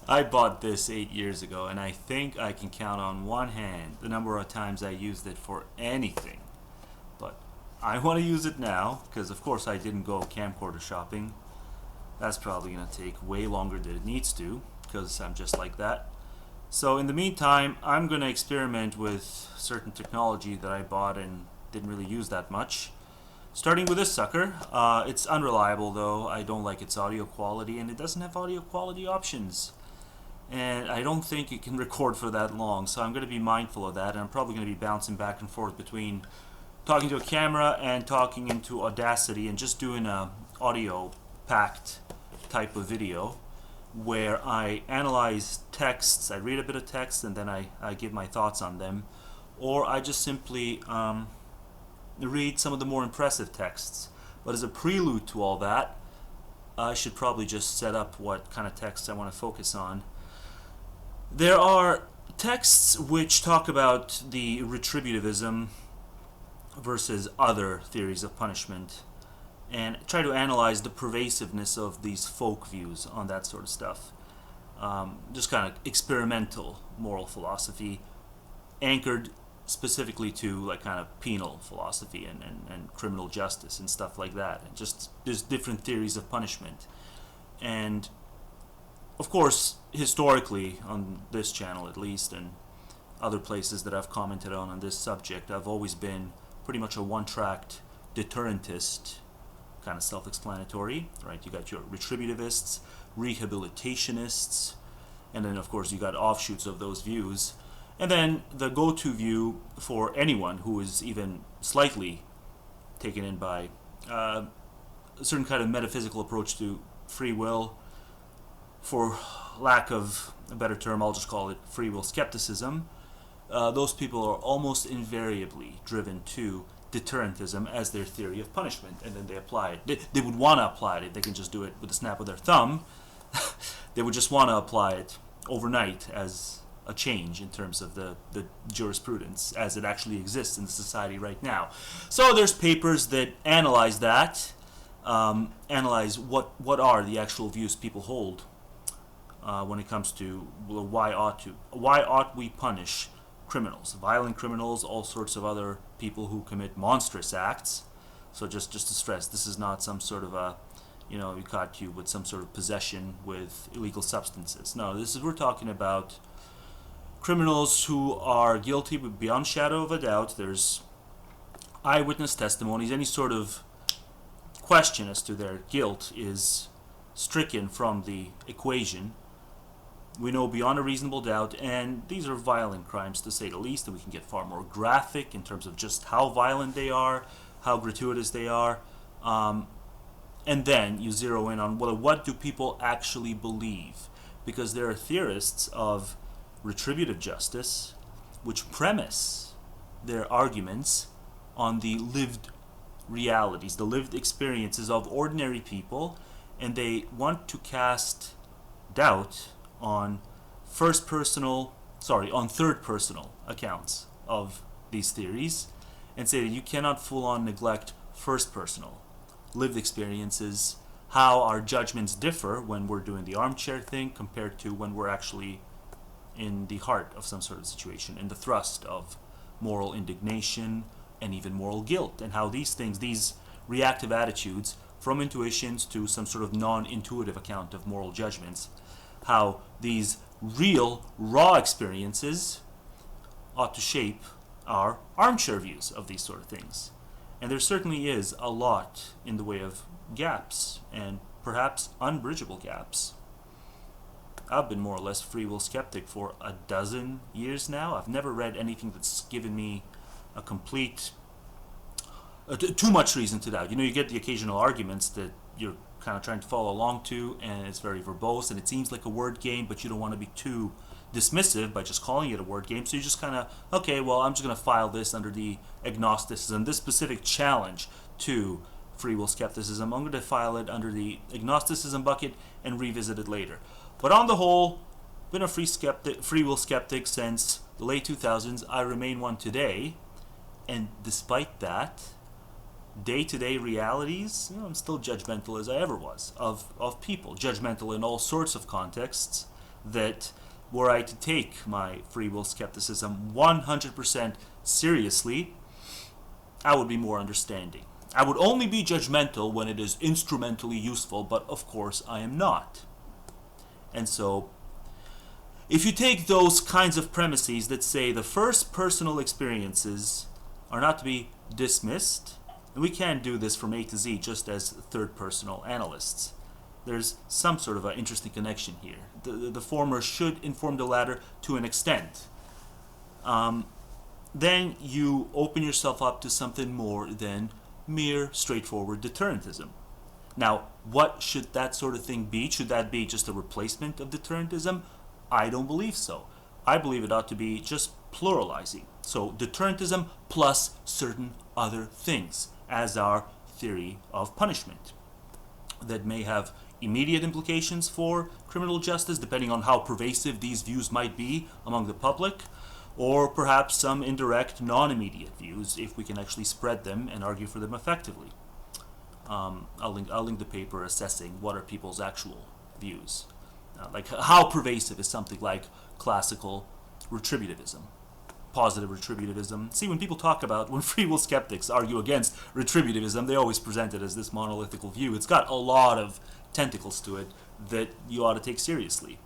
I bought this 8 years ago, and I think I can count on one hand the number of times I used it for anything. But I want to use it now because, of course, I didn't go camcorder shopping. That's probably going to take way longer than it needs to because I'm just like that. So in the meantime, I'm going to experiment with certain technology that I bought and didn't really use that much. Starting with this sucker. It's unreliable though. I don't like its audio quality, and it doesn't have audio quality options. And I don't think it can record for that long, so I'm going to be mindful of that, and I'm probably going to be bouncing back and forth between talking to a camera and talking into Audacity and just doing a audio packed type of video where I analyze texts. I read a bit of text and then I give my thoughts on them, or I just simply read some of the more impressive texts. But as a prelude to all that, I should probably just set up what kind of texts I want to focus on. There are texts which talk about the retributivism versus other theories of punishment and try to analyze the pervasiveness of these folk views on that sort of stuff. Just kind of experimental moral philosophy anchored specifically to like kind of penal philosophy and criminal justice and stuff like that. And just there's different theories of punishment. And of course, historically, on this channel at least, and other places that I've commented on this subject, I've always been pretty much a one-tracked deterrentist, kind of self-explanatory, right? You got your retributivists, rehabilitationists, and then of course you got offshoots of those views. And then the go-to view for anyone who is even slightly taken in by a certain kind of metaphysical approach to free will, for lack of a better term, I'll just call it free will skepticism. Those people are almost invariably driven to deterrentism as their theory of punishment, and then they apply it. They would want to apply it if they can just do it with a snap of their thumb. They would just want to apply it overnight as a change in terms of the jurisprudence as it actually exists in the society right now. So there's papers that analyze that, analyze what are the actual views people hold when it comes to why ought we punish criminals, violent criminals, all sorts of other people who commit monstrous acts. So just to stress, this is not some sort of a, we caught you with some sort of possession with illegal substances. No, we're talking about criminals who are guilty beyond shadow of a doubt. There's eyewitness testimonies. Any sort of question as to their guilt is stricken from the equation. We know beyond a reasonable doubt, and these are violent crimes to say the least, and we can get far more graphic in terms of just how violent they are, how gratuitous they are, and then you zero in on, well, what do people actually believe? Because there are theorists of retributive justice which premise their arguments on the lived realities, the lived experiences of ordinary people, and they want to cast doubt on third personal accounts of these theories, and say that you cannot full on neglect first personal lived experiences, how our judgments differ when we're doing the armchair thing compared to when we're actually in the heart of some sort of situation, in the thrust of moral indignation and even moral guilt, and how these things, these reactive attitudes from intuitions to some sort of non-intuitive account of moral judgments, how these real, raw experiences ought to shape our armchair views of these sort of things. And there certainly is a lot in the way of gaps, and perhaps unbridgeable gaps. I've been more or less free will skeptic for a dozen years now. I've never read anything that's given me a complete, too much reason to doubt. You get the occasional arguments that you're kind of trying to follow along to, and it's very verbose, and it seems like a word game, but you don't want to be too dismissive by just calling it a word game. So you just kind of, okay, well, I'm just going to file this under the agnosticism, this specific challenge to free will skepticism. I'm going to file it under the agnosticism bucket and revisit it later. But on the whole, been a free will skeptic since the late 2000s. I remain one today, and despite that, day-to-day realities, I'm still judgmental as I ever was of people. Judgmental in all sorts of contexts that were I to take my free will skepticism 100% seriously, I would be more understanding. I would only be judgmental when it is instrumentally useful, but of course I am not. And so, if you take those kinds of premises that say the first personal experiences are not to be dismissed, and we can't do this from A to Z just as third personal analysts. There's some sort of an interesting connection here. The former should inform the latter to an extent. Then you open yourself up to something more than mere straightforward deterrentism. Now, what should that sort of thing be? Should that be just a replacement of deterrentism? I don't believe so. I believe it ought to be just pluralizing. So deterrentism plus certain other things as our theory of punishment that may have immediate implications for criminal justice, depending on how pervasive these views might be among the public, or perhaps some indirect, non-immediate views, if we can actually spread them and argue for them effectively. I'll link the paper assessing what are people's actual views. Like how pervasive is something like classical retributivism, positive retributivism. See, when people talk about, when free will skeptics argue against retributivism, they always present it as this monolithical view. It's got a lot of tentacles to it that you ought to take seriously.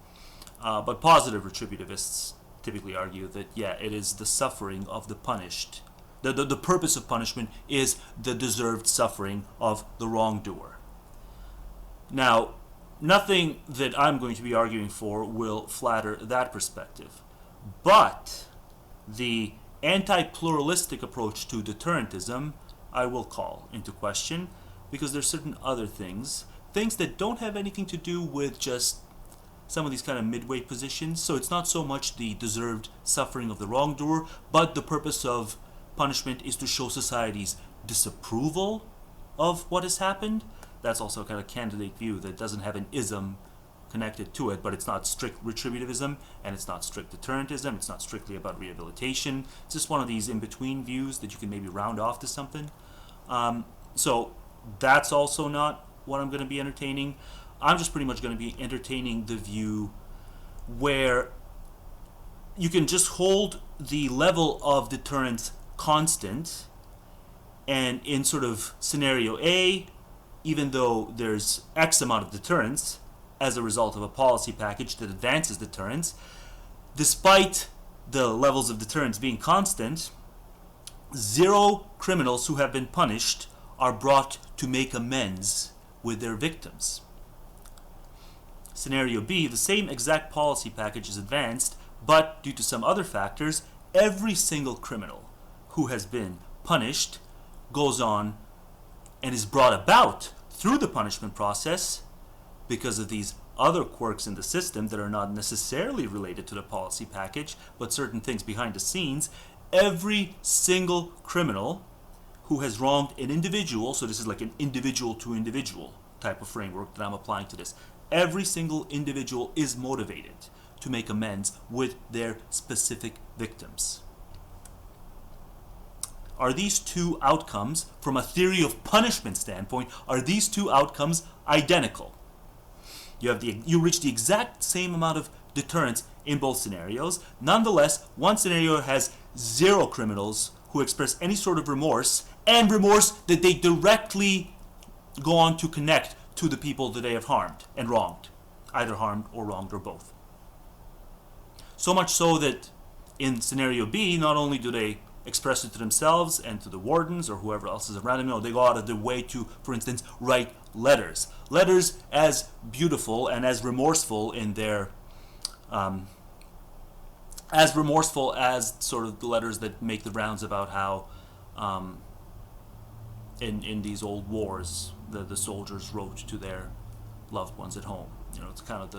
But positive retributivists typically argue that, yeah, it is the suffering of the punished. The purpose of punishment is the deserved suffering of the wrongdoer. Now, nothing that I'm going to be arguing for will flatter that perspective. But the anti-pluralistic approach to deterrentism I will call into question, because there's certain other things that don't have anything to do with just some of these kind of midway positions. So it's not so much the deserved suffering of the wrongdoer, but the purpose of punishment is to show society's disapproval of what has happened. That's also a kind of candidate view that doesn't have an ism connected to it, but it's not strict retributivism, and it's not strict deterrentism. It's not strictly about rehabilitation. It's just one of these in-between views that you can maybe round off to something. So that's also not what I'm going to be entertaining. I'm just pretty much going to be entertaining the view where you can just hold the level of deterrence constant, and in sort of scenario A, even though there's X amount of deterrence as a result of a policy package that advances deterrence, despite the levels of deterrence being constant, 0 criminals who have been punished are brought to make amends with their victims. Scenario B, the same exact policy package is advanced, but due to some other factors, every single criminal who has been punished goes on and is brought about through the punishment process because of these other quirks in the system that are not necessarily related to the policy package, but certain things behind the scenes. Every single criminal who has wronged an individual, so this is like an individual to individual type of framework that I'm applying to this, every single individual is motivated to make amends with their specific victims. Are these two outcomes, from a theory of punishment standpoint, are these two outcomes identical? You reach the exact same amount of deterrence in both scenarios. Nonetheless, one scenario has 0 criminals who express any sort of remorse, and remorse that they directly go on to connect to the people that they have harmed and wronged, either harmed or wronged or both. So much so that in scenario B, not only do they express it to themselves and to the wardens or whoever else is around them, no, they go out of their way to, for instance, write letters. Letters as beautiful and as remorseful in their, as remorseful as sort of the letters that make the rounds about how in these old wars the soldiers wrote to their loved ones at home. It's kind of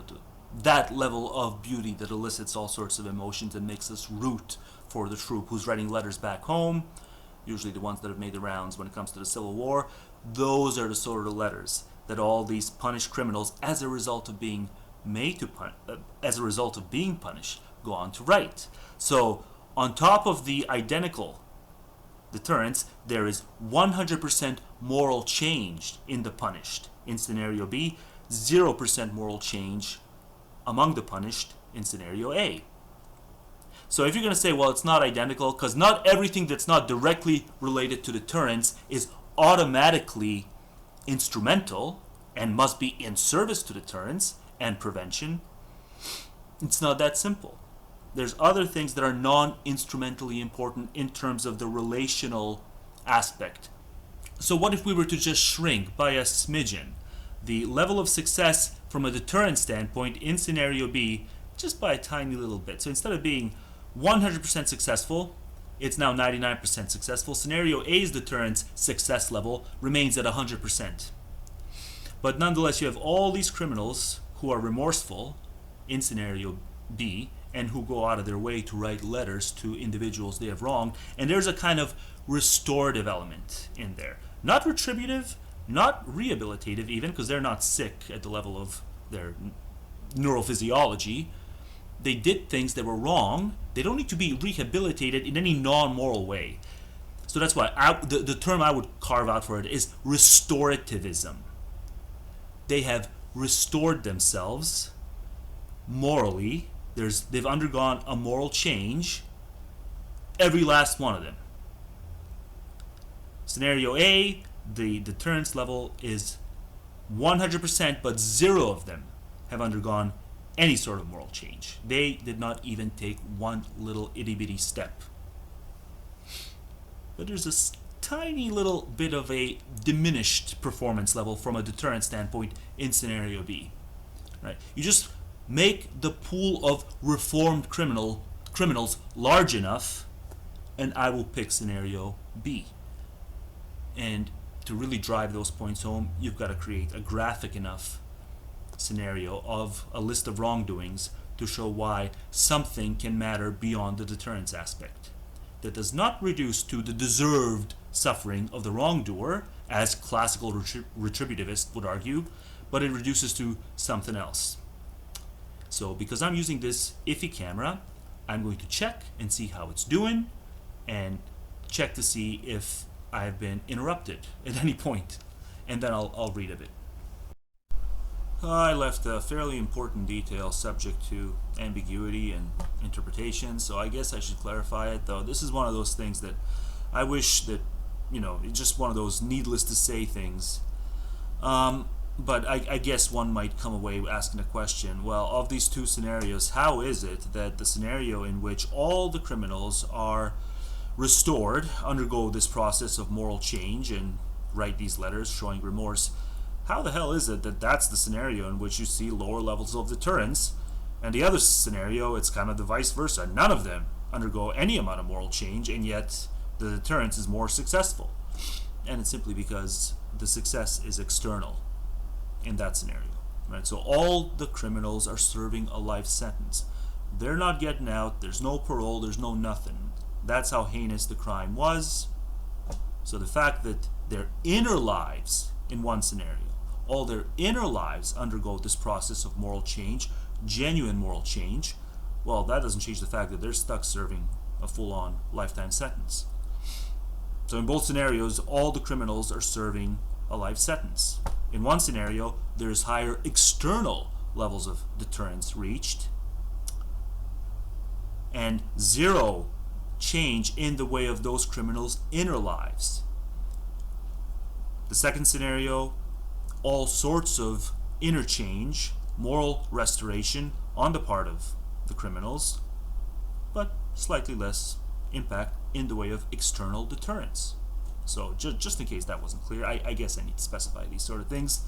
that level of beauty that elicits all sorts of emotions and makes us root for the troop who's writing letters back home, usually the ones that have made the rounds when it comes to the Civil War. Those are the sort of letters that all these punished criminals, as a result of being punished, go on to write. So, on top of the deterrence, there is 100% moral change in the punished. In scenario B, 0% moral change among the punished in scenario A. So if you're going to say, well, it's not identical, because not everything that's not directly related to deterrence is automatically instrumental and must be in service to deterrence and prevention, it's not that simple. There's other things that are non-instrumentally important in terms of the relational aspect. So what if we were to just shrink by a smidgen the level of success from a deterrence standpoint in scenario B just by a tiny little bit? So instead of being 100% successful, it's now 99% successful. Scenario A's deterrence success level remains at 100%. But nonetheless, you have all these criminals who are remorseful in scenario B and who go out of their way to write letters to individuals they have wronged. And there's a kind of restorative element in there. Not retributive, not rehabilitative even, because they're not sick at the level of their neurophysiology. They did things that were wrong. They don't need to be rehabilitated in any non-moral way. So that's why the term I would carve out for it is restorativism. They have restored themselves morally. They've undergone a moral change, every last one of them. Scenario A, the deterrence level is 100%, but 0 of them have undergone any sort of moral change. They did not even take one little itty-bitty step. But there's a tiny little bit of a diminished performance level from a deterrence standpoint in scenario B. Right? You just make the pool of reformed criminals large enough, and I will pick scenario B. And to really drive those points home, you've got to create a graphic enough scenario of a list of wrongdoings to show why something can matter beyond the deterrence aspect. That does not reduce to the deserved suffering of the wrongdoer, as classical retributivists would argue, but it reduces to something else. So because I'm using this iffy camera, I'm going to check and see how it's doing, and check to see if I've been interrupted at any point, and then I'll read a bit. I left a fairly important detail subject to ambiguity and interpretation, so I guess I should clarify it, though this is one of those things that I wish that, it's just one of those needless to say things. But I guess one might come away asking a question, well, of these two scenarios, how is it that the scenario in which all the criminals are restored, undergo this process of moral change and write these letters showing remorse, how the hell is it that that's the scenario in which you see lower levels of deterrence, and the other scenario, it's kind of the vice versa. None of them undergo any amount of moral change, and yet the deterrence is more successful. And it's simply because the success is external in that scenario. Right? So all the criminals are serving a life sentence. They're not getting out, there's no parole, there's no nothing. That's how heinous the crime was. So the fact that their inner lives, in one scenario, all their inner lives undergo this process of moral change, genuine moral change, well, that doesn't change the fact that they're stuck serving a full-on lifetime sentence. So in both scenarios, all the criminals are serving a life sentence. In one scenario, there's higher external levels of deterrence reached, and 0 change in the way of those criminals' inner lives. The second scenario, all sorts of interchange, moral restoration on the part of the criminals, but slightly less impact in the way of external deterrence. So just in case that wasn't clear, I guess I need to specify these sort of things.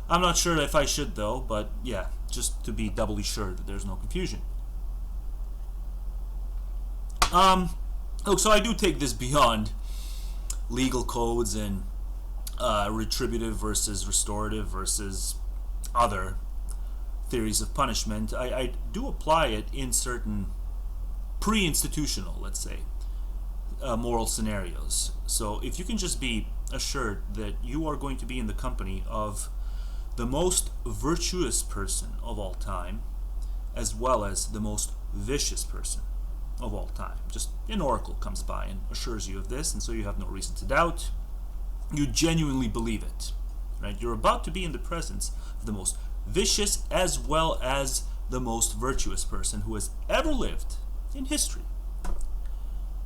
I'm not sure if I should though, but yeah, just to be doubly sure that there's no confusion. Look, so I do take this beyond legal codes and retributive versus restorative versus other theories of punishment. I do apply it in certain pre-institutional, let's say, moral scenarios. So if you can just be assured that you are going to be in the company of the most virtuous person of all time, as well as the most vicious person, of all time. Just an oracle comes by and assures you of this, and so you have no reason to doubt. You genuinely believe it, right? You're about to be in the presence of the most vicious as well as the most virtuous person who has ever lived in history.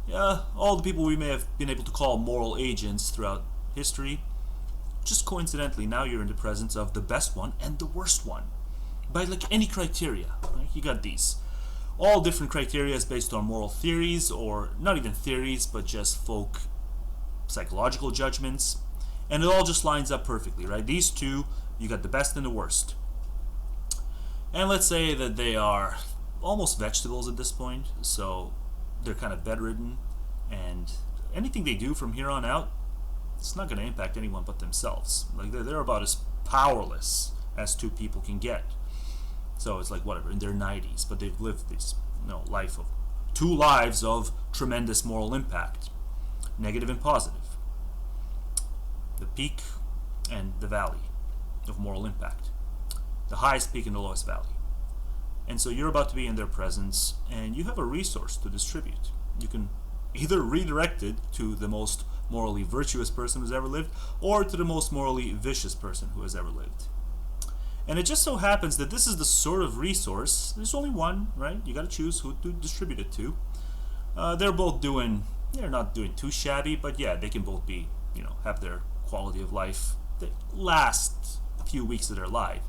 Yeah, all the people we may have been able to call moral agents throughout history, just coincidentally, now you're in the presence of the best one and the worst one. By like any criteria, right? You got these. All different criteria is based on moral theories, or not even theories, but just folk psychological judgments. And it all just lines up perfectly, right? These two, you got the best and the worst. And let's say that they are almost vegetables at this point, so they're kind of bedridden, and anything they do from here on out, it's not going to impact anyone but themselves. Like they're about as powerless as two people can get. So it's like whatever, in their 90s, but they've lived this life of two lives of tremendous moral impact, negative and positive. The peak and the valley of moral impact. The highest peak and the lowest valley. And so you're about to be in their presence, and you have a resource to distribute. You can either redirect it to the most morally virtuous person who's ever lived, or to the most morally vicious person who has ever lived. And it just so happens that this is the sort of resource, there's only one, right? You gotta choose who to distribute it to. They're not doing too shabby, but yeah, they can both be, have their quality of life, the last few weeks of their life,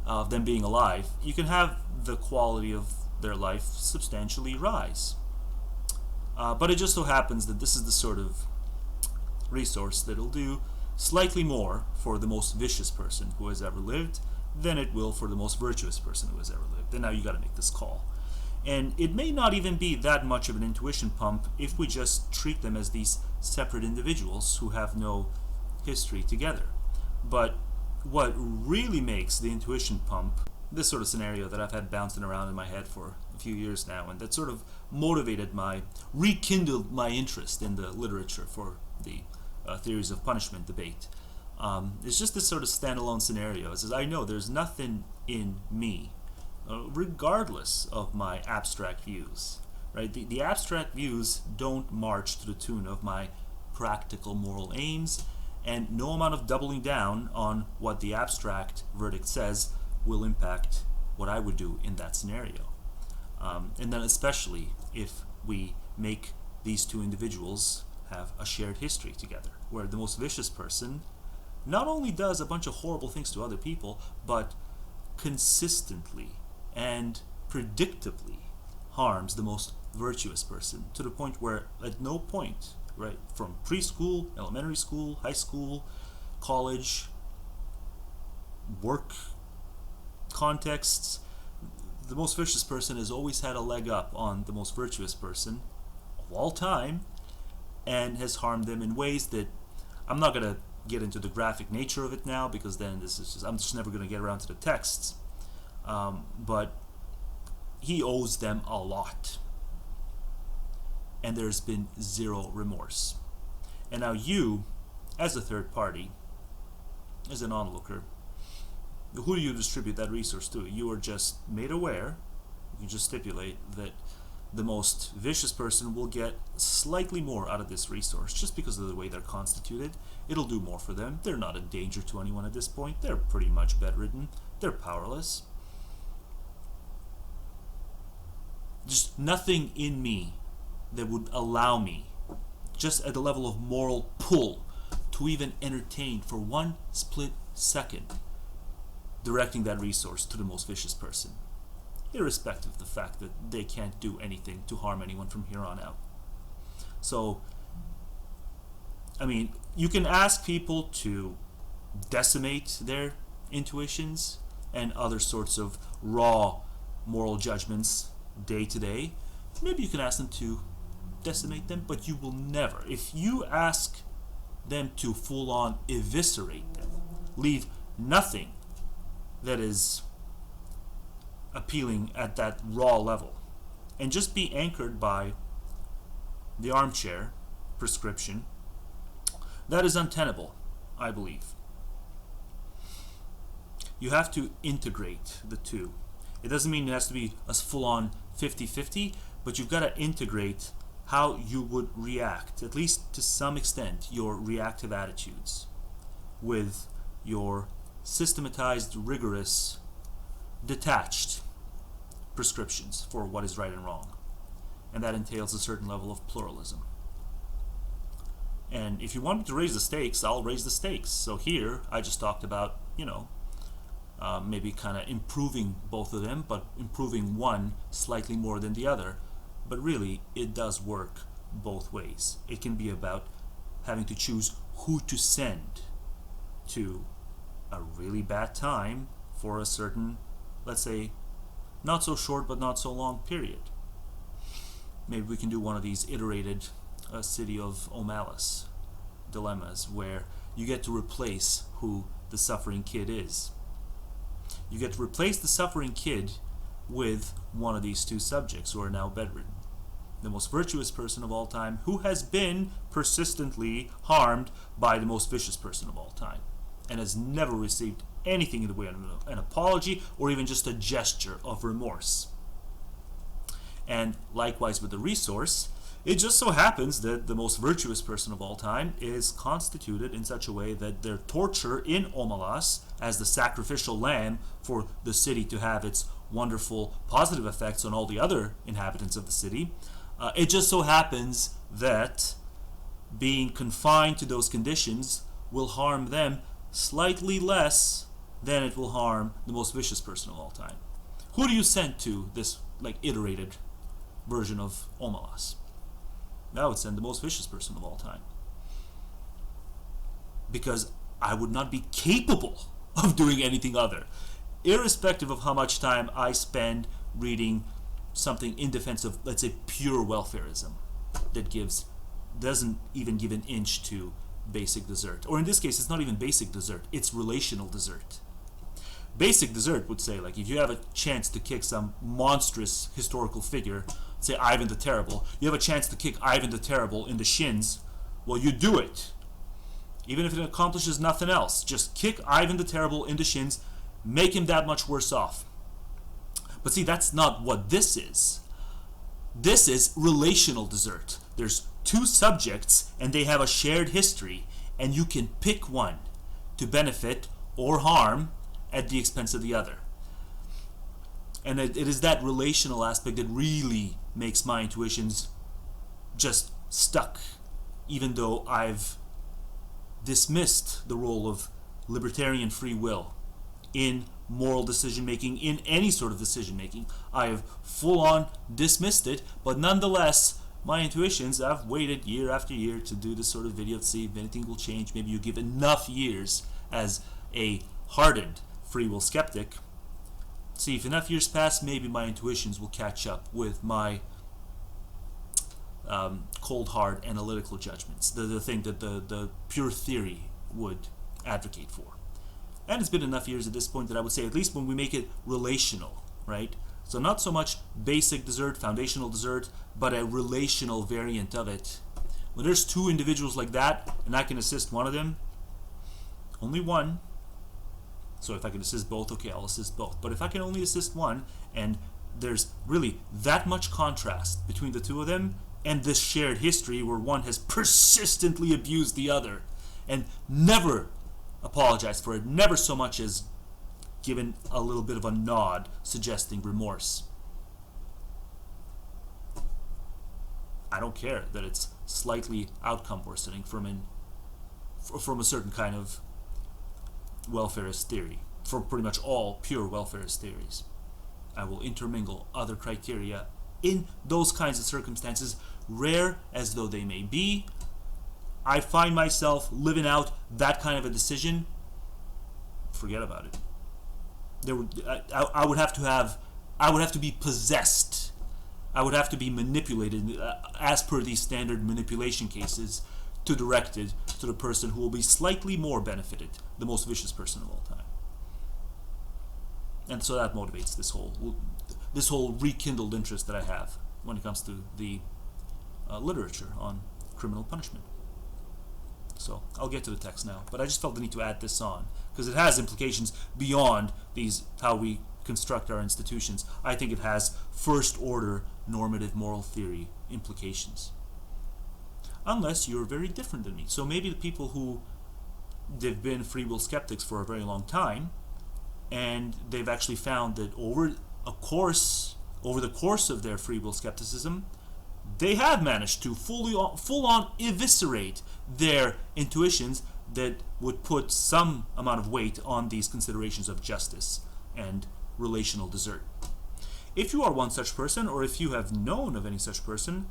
of them being alive, you can have the quality of their life substantially rise. But it just so happens that this is the sort of resource that'll do slightly more for the most vicious person who has ever lived than it will for the most virtuous person who has ever lived. And now you got to make this call. And it may not even be that much of an intuition pump if we just treat them as these separate individuals who have no history together. But what really makes the intuition pump, this sort of scenario that I've had bouncing around in my head for a few years now, and that sort of rekindled my interest in the literature for the theories of punishment debate. It's just this sort of standalone scenario. It says, I know there's nothing in me, regardless of my abstract views. Right? The abstract views don't march to the tune of my practical moral aims, and no amount of doubling down on what the abstract verdict says will impact what I would do in that scenario. And then especially if we make these two individuals have a shared history together, where the most vicious person not only does a bunch of horrible things to other people, but consistently and predictably harms the most virtuous person, to the point where at no point, right, from preschool, elementary school, high school, college, work contexts, the most vicious person has always had a leg up on the most virtuous person of all time, and has harmed them in ways that I'm not going to get into the graphic nature of it now, because then I'm just never going to get around to the texts. But he owes them a lot, and there's been zero remorse. And now you, as a third party, as an onlooker, who do you distribute that resource to? You are just made aware, you can just stipulate that the most vicious person will get slightly more out of this resource just because of the way they're constituted. It'll do more for them. They're not a danger to anyone at this point. They're pretty much bedridden. They're powerless. Just nothing in me that would allow me, just at the level of moral pull, to even entertain for one split second directing that resource to the most vicious person, irrespective of the fact that they can't do anything to harm anyone from here on out. So, I mean, you can ask people to decimate their intuitions and other sorts of raw moral judgments day to day. Maybe you can ask them to decimate them, but you will never, if you ask them to full on eviscerate them, leave nothing that is appealing at that raw level, and just be anchored by the armchair prescription, that is untenable, I believe. You have to integrate the two. It doesn't mean it has to be a full-on 50-50, but you've got to integrate how you would react, at least to some extent, your reactive attitudes with your systematized, rigorous, detached prescriptions for what is right and wrong. And that entails a certain level of pluralism. And if you want me to raise the stakes, I'll raise the stakes. So here, I just talked about, maybe kind of improving both of them, but improving one slightly more than the other. But really, it does work both ways. It can be about having to choose who to send to a really bad time for a certain, let's say, not so short but not so long period. Maybe we can do one of these iterated City of O'Malice dilemmas where you get to replace who the suffering kid is. You get to replace the suffering kid with one of these two subjects who are now bedridden. The most virtuous person of all time who has been persistently harmed by the most vicious person of all time and has never received anything in the way of an apology or even just a gesture of remorse. And likewise with the resource, it just so happens that the most virtuous person of all time is constituted in such a way that their torture in Omalas as the sacrificial lamb for the city to have its wonderful positive effects on all the other inhabitants of the city, it just so happens that being confined to those conditions will harm them slightly less than it will harm the most vicious person of all time. Who do you send to this iterated version of Omalas? I would send the most vicious person of all time. Because I would not be capable of doing anything other. Irrespective of how much time I spend reading something in defense of, let's say, pure welfarism that doesn't even give an inch to basic desert. Or in this case, it's not even basic desert, it's relational desert. Basic desert would say, if you have a chance to kick some monstrous historical figure, say Ivan the Terrible, you have a chance to kick Ivan the Terrible in the shins, well, you do it. Even if it accomplishes nothing else, just kick Ivan the Terrible in the shins, make him that much worse off. But see, that's not what this is. This is relational desert. There's two subjects, and they have a shared history, and you can pick one to benefit or harm at the expense of the other. And it is that relational aspect that really makes my intuitions just stuck, even though I've dismissed the role of libertarian free will in moral decision making, in any sort of decision making. I have full on dismissed it, but nonetheless, my intuitions, I've waited year after year to do this sort of video to see if anything will change. Maybe you give enough years as a hardened free will skeptic. See, if enough years pass, maybe my intuitions will catch up with my cold, hard, analytical judgments, the thing that the pure theory would advocate for. And it's been enough years at this point that I would say, at least when we make it relational, right? So not so much basic desert, foundational desert, but a relational variant of it. When there's two individuals like that, and I can assist one of them, only one. So if I can assist both, okay, I'll assist both. But if I can only assist one, and there's really that much contrast between the two of them, and this shared history where one has persistently abused the other, and never apologized for it, never so much as given a little bit of a nod suggesting remorse. I don't care that it's slightly outcome worsening from a certain kind of welfarist theory, for pretty much all pure welfarist theories. I will intermingle other criteria in those kinds of circumstances, rare as though they may be. I find myself living out that kind of a decision, forget about it. I would have to be possessed. I would have to be manipulated as per these standard manipulation cases to direct it to the person who will be slightly more benefited, the most vicious person of all time. And so that motivates this whole rekindled interest that I have when it comes to the literature on criminal punishment. So I'll get to the text now, but I just felt the need to add this on because it has implications beyond how we construct our institutions. I think it has first order normative moral theory implications. Unless you're very different than me. So maybe the people who they've been free will skeptics for a very long time, and they've actually found that over the course of their free will skepticism, they have managed to full on eviscerate their intuitions that would put some amount of weight on these considerations of justice and relational desert. If you are one such person, or if you have known of any such person,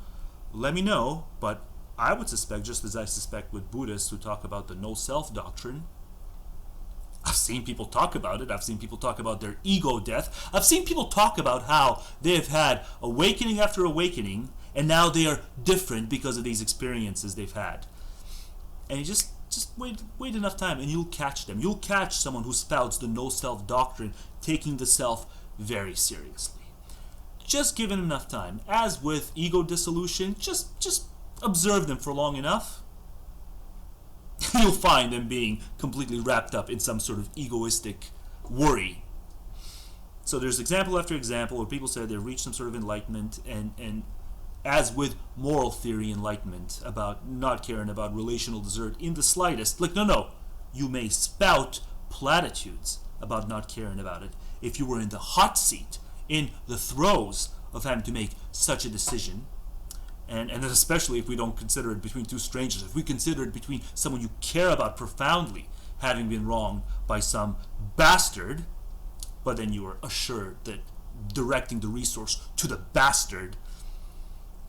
let me know. But I would suspect, just as I suspect with Buddhists who talk about the no-self doctrine, I've seen people talk about it. I've seen people talk about their ego death. I've seen people talk about how they've had awakening after awakening, and now they are different because of these experiences they've had. And you just wait enough time, and you'll catch them. You'll catch someone who spouts the no-self doctrine, taking the self very seriously. Just given enough time. As with ego dissolution, just observe them for long enough, you'll find them being completely wrapped up in some sort of egoistic worry. So there's example after example where people say they've reached some sort of enlightenment, and as with moral theory enlightenment about not caring about relational desert in the slightest, like, no, you may spout platitudes about not caring about it. If you were in the hot seat, in the throes of having to make such a decision, and especially if we don't consider it between two strangers, if we consider it between someone you care about profoundly having been wronged by some bastard, but then you are assured that directing the resource to the bastard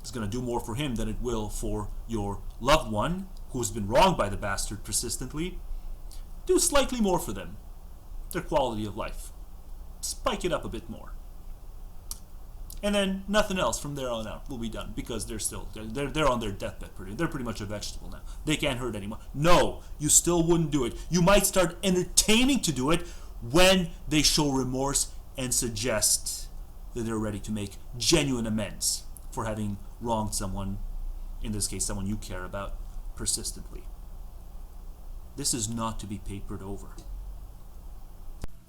is going to do more for him than it will for your loved one who's been wronged by the bastard persistently, do slightly more for them, their quality of life. Spike it up a bit more. And then nothing else from there on out will be done, because they're on their deathbed. They're pretty much a vegetable now. They can't hurt anymore. No, you still wouldn't do it. You might start entertaining to do it when they show remorse and suggest that they're ready to make genuine amends for having wronged someone, in this case someone you care about, persistently. This is not to be papered over.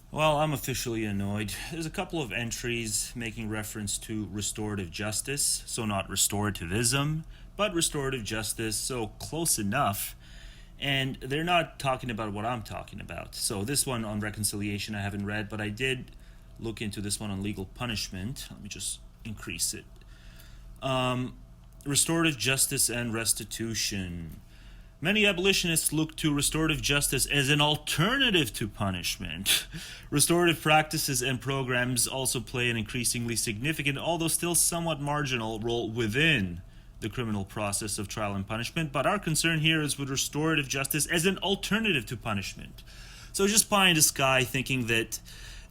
Well, I'm officially annoyed. There's a couple of entries making reference to restorative justice, so not restorativism, but restorative justice, so close enough. And they're not talking about what I'm talking about. So this one on reconciliation I haven't read, but I did look into this one on legal punishment. Let me just increase it. Restorative justice and restitution. Many abolitionists look to restorative justice as an alternative to punishment. Restorative practices and programs also play an increasingly significant, although still somewhat marginal, role within the criminal process of trial and punishment, but our concern here is with restorative justice as an alternative to punishment. So just pie in the sky thinking that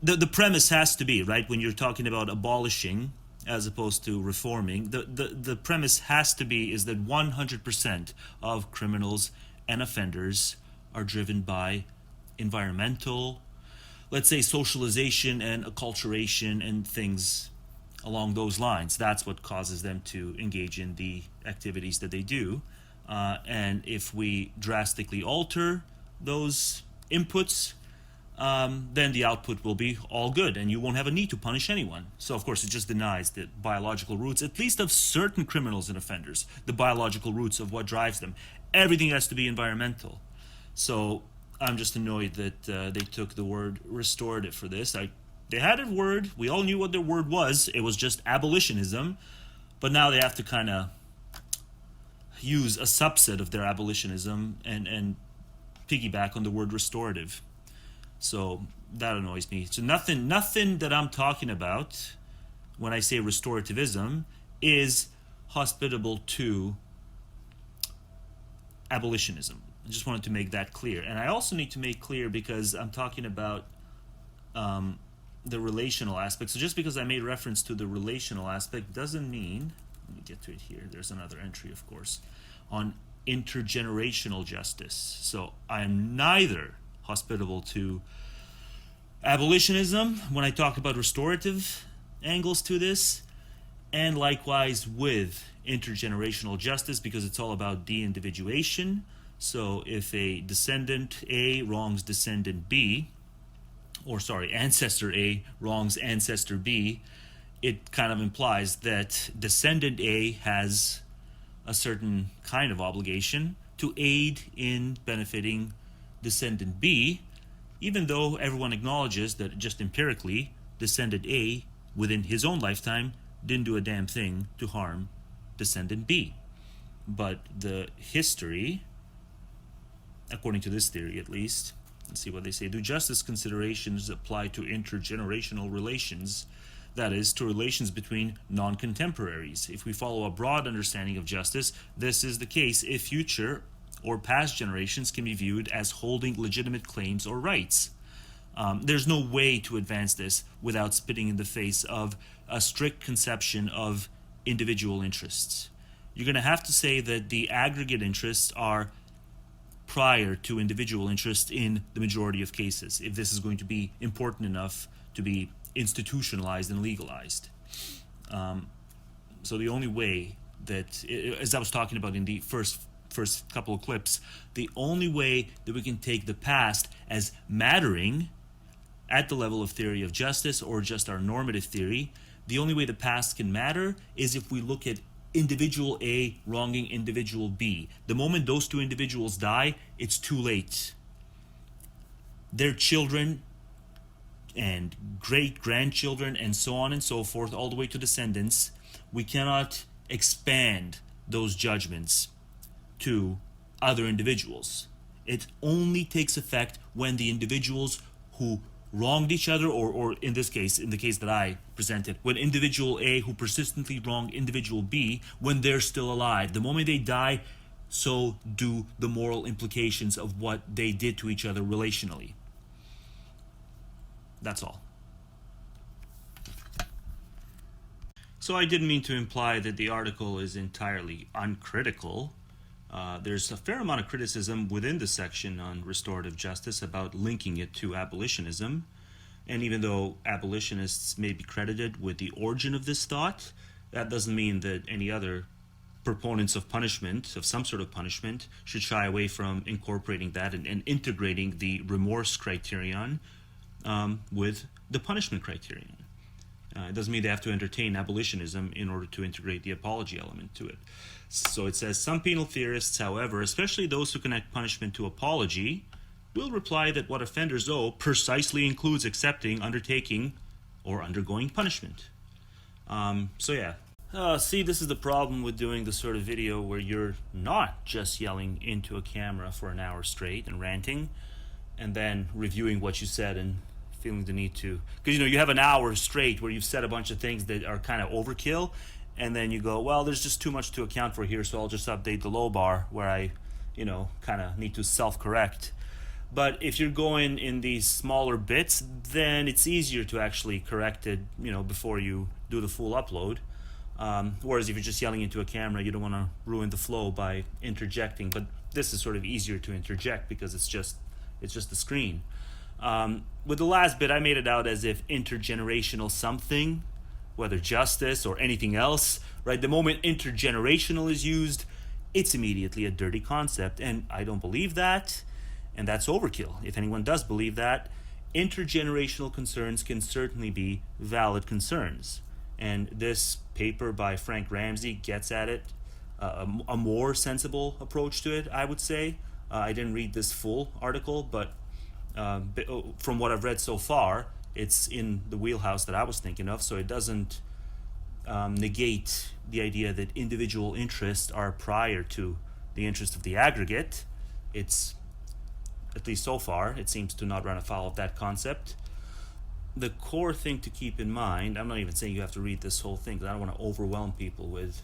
the premise has to be, right, when you're talking about abolishing as opposed to reforming, the premise has to be is that 100% of criminals and offenders are driven by environmental, let's say, socialization and acculturation and things along those lines. That's what causes them to engage in the activities that they do. And if we drastically alter those inputs, then the output will be all good, and you won't have a need to punish anyone. So, of course, it just denies the biological roots, at least of certain criminals and offenders, the biological roots of what drives them. Everything has to be environmental. So, I'm just annoyed that they took the word restorative for this. They had a word. We all knew what their word was. It was just abolitionism. But now they have to kind of use a subset of their abolitionism and piggyback on the word restorative. So that annoys me. So nothing that I'm talking about when I say restorativism is hospitable to abolitionism. I just wanted to make that clear. And I also need to make clear, because I'm talking about the relational aspect. So just because I made reference to the relational aspect doesn't mean, let me get to it here. There's another entry, of course, on intergenerational justice. So I am neither hospitable to abolitionism when I talk about restorative angles to this, and likewise with intergenerational justice, because it's all about de-individuation. So if a descendant A wrongs descendant B, or sorry, ancestor A wrongs ancestor B, it kind of implies that descendant A has a certain kind of obligation to aid in benefiting descendant B, even though everyone acknowledges that just empirically, descendant A, within his own lifetime, didn't do a damn thing to harm descendant B. But the history, according to this theory at least, let's see what they say. Do justice considerations apply to intergenerational relations? That is, to relations between non-contemporaries. If we follow a broad understanding of justice, this is the case if future or past generations can be viewed as holding legitimate claims or rights. There's no way to advance this without spitting in the face of a strict conception of individual interests. You're going to have to say that the aggregate interests are prior to individual interest in the majority of cases, if this is going to be important enough to be institutionalized and legalized. So the only way that, as I was talking about in the first couple of clips, the only way that we can take the past as mattering at the level of theory of justice or just our normative theory, the only way the past can matter is if we look at individual A wronging individual B. The moment those two individuals die, it's too late. Their children and great-grandchildren and so on and so forth, all the way to descendants, we cannot expand those judgments to other individuals. It only takes effect when the individuals who wronged each other, or in this case, in the case that I presented, when individual A who persistently wronged individual B, when they're still alive. The moment they die, so do the moral implications of what they did to each other relationally. That's all. So I didn't mean to imply that the article is entirely uncritical. There's a fair amount of criticism within the section on restorative justice about linking it to abolitionism. And even though abolitionists may be credited with the origin of this thought, that doesn't mean that any other proponents of punishment, of some sort of punishment, should shy away from incorporating that and integrating the remorse criterion with the punishment criterion. It doesn't mean they have to entertain abolitionism in order to integrate the apology element to it. So it says, some penal theorists, however, especially those who connect punishment to apology, will reply that what offenders owe precisely includes accepting, undertaking, or undergoing punishment. See, this is the problem with doing the sort of video where you're not just yelling into a camera for an hour straight and ranting, and then reviewing what you said and feeling the need to, because you have an hour straight where you've said a bunch of things that are kind of overkill, and then you go, well, there's just too much to account for here, so I'll just update the low bar where I kind of need to self-correct. But if you're going in these smaller bits, then it's easier to actually correct it before you do the full upload. Whereas if you're just yelling into a camera, you don't want to ruin the flow by interjecting. But this is sort of easier to interject because it's just the screen. With the last bit, I made it out as if intergenerational something, whether justice or anything else, right? The moment intergenerational is used, it's immediately a dirty concept, and I don't believe that, and that's overkill. If anyone does believe that, intergenerational concerns can certainly be valid concerns. And this paper by Frank Ramsey gets at it, a more sensible approach to it, I would say. I didn't read this full article, but from what I've read so far, it's in the wheelhouse that I was thinking of, so it doesn't negate the idea that individual interests are prior to the interest of the aggregate. It's, at least so far, it seems to not run afoul of that concept. The core thing to keep in mind, I'm not even saying you have to read this whole thing, because I don't want to overwhelm people with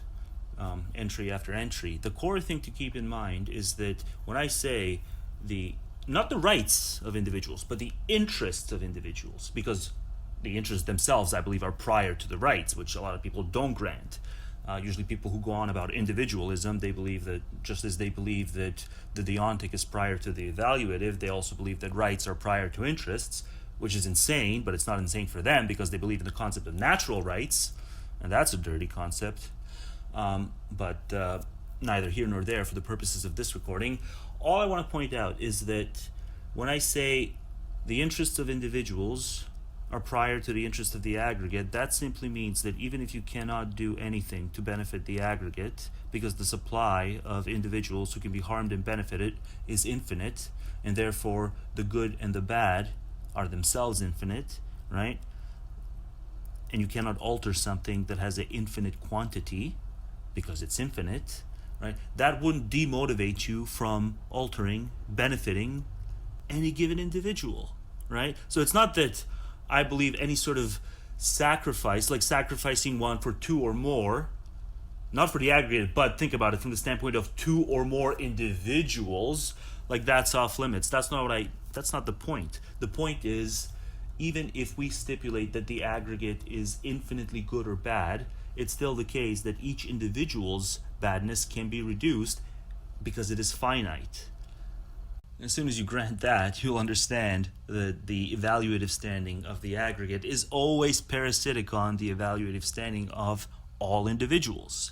entry after entry. The core thing to keep in mind is that when I say not the rights of individuals, but the interests of individuals, because the interests themselves, I believe, are prior to the rights, which a lot of people don't grant. Usually people who go on about individualism, they believe that, just as they believe that the deontic is prior to the evaluative, they also believe that rights are prior to interests, which is insane, but it's not insane for them because they believe in the concept of natural rights, and that's a dirty concept. But neither here nor there for the purposes of this recording. All I want to point out is that when I say the interests of individuals are prior to the interest of the aggregate, that simply means that even if you cannot do anything to benefit the aggregate, because the supply of individuals who can be harmed and benefited is infinite, and therefore the good and the bad are themselves infinite, right? And you cannot alter something that has an infinite quantity because it's infinite, right? That wouldn't demotivate you from altering, benefiting any given individual, right? So it's not that I believe any sort of sacrifice, like sacrificing one for two or more, not for the aggregate, but think about it from the standpoint of two or more individuals, like that's off limits. That's not the point. The point is, even if we stipulate that the aggregate is infinitely good or bad, it's still the case that each individual's badness can be reduced because it is finite. As soon as you grant that, you'll understand that the evaluative standing of the aggregate is always parasitic on the evaluative standing of all individuals.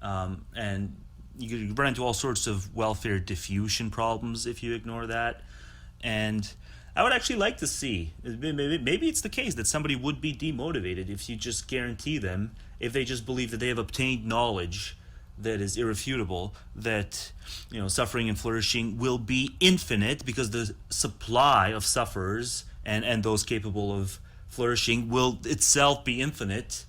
And you run into all sorts of welfare diffusion problems if you ignore that. And I would actually like to see, maybe it's the case that somebody would be demotivated if you just guarantee them, if they just believe that they have obtained knowledge that is irrefutable, that suffering and flourishing will be infinite because the supply of sufferers and those capable of flourishing will itself be infinite.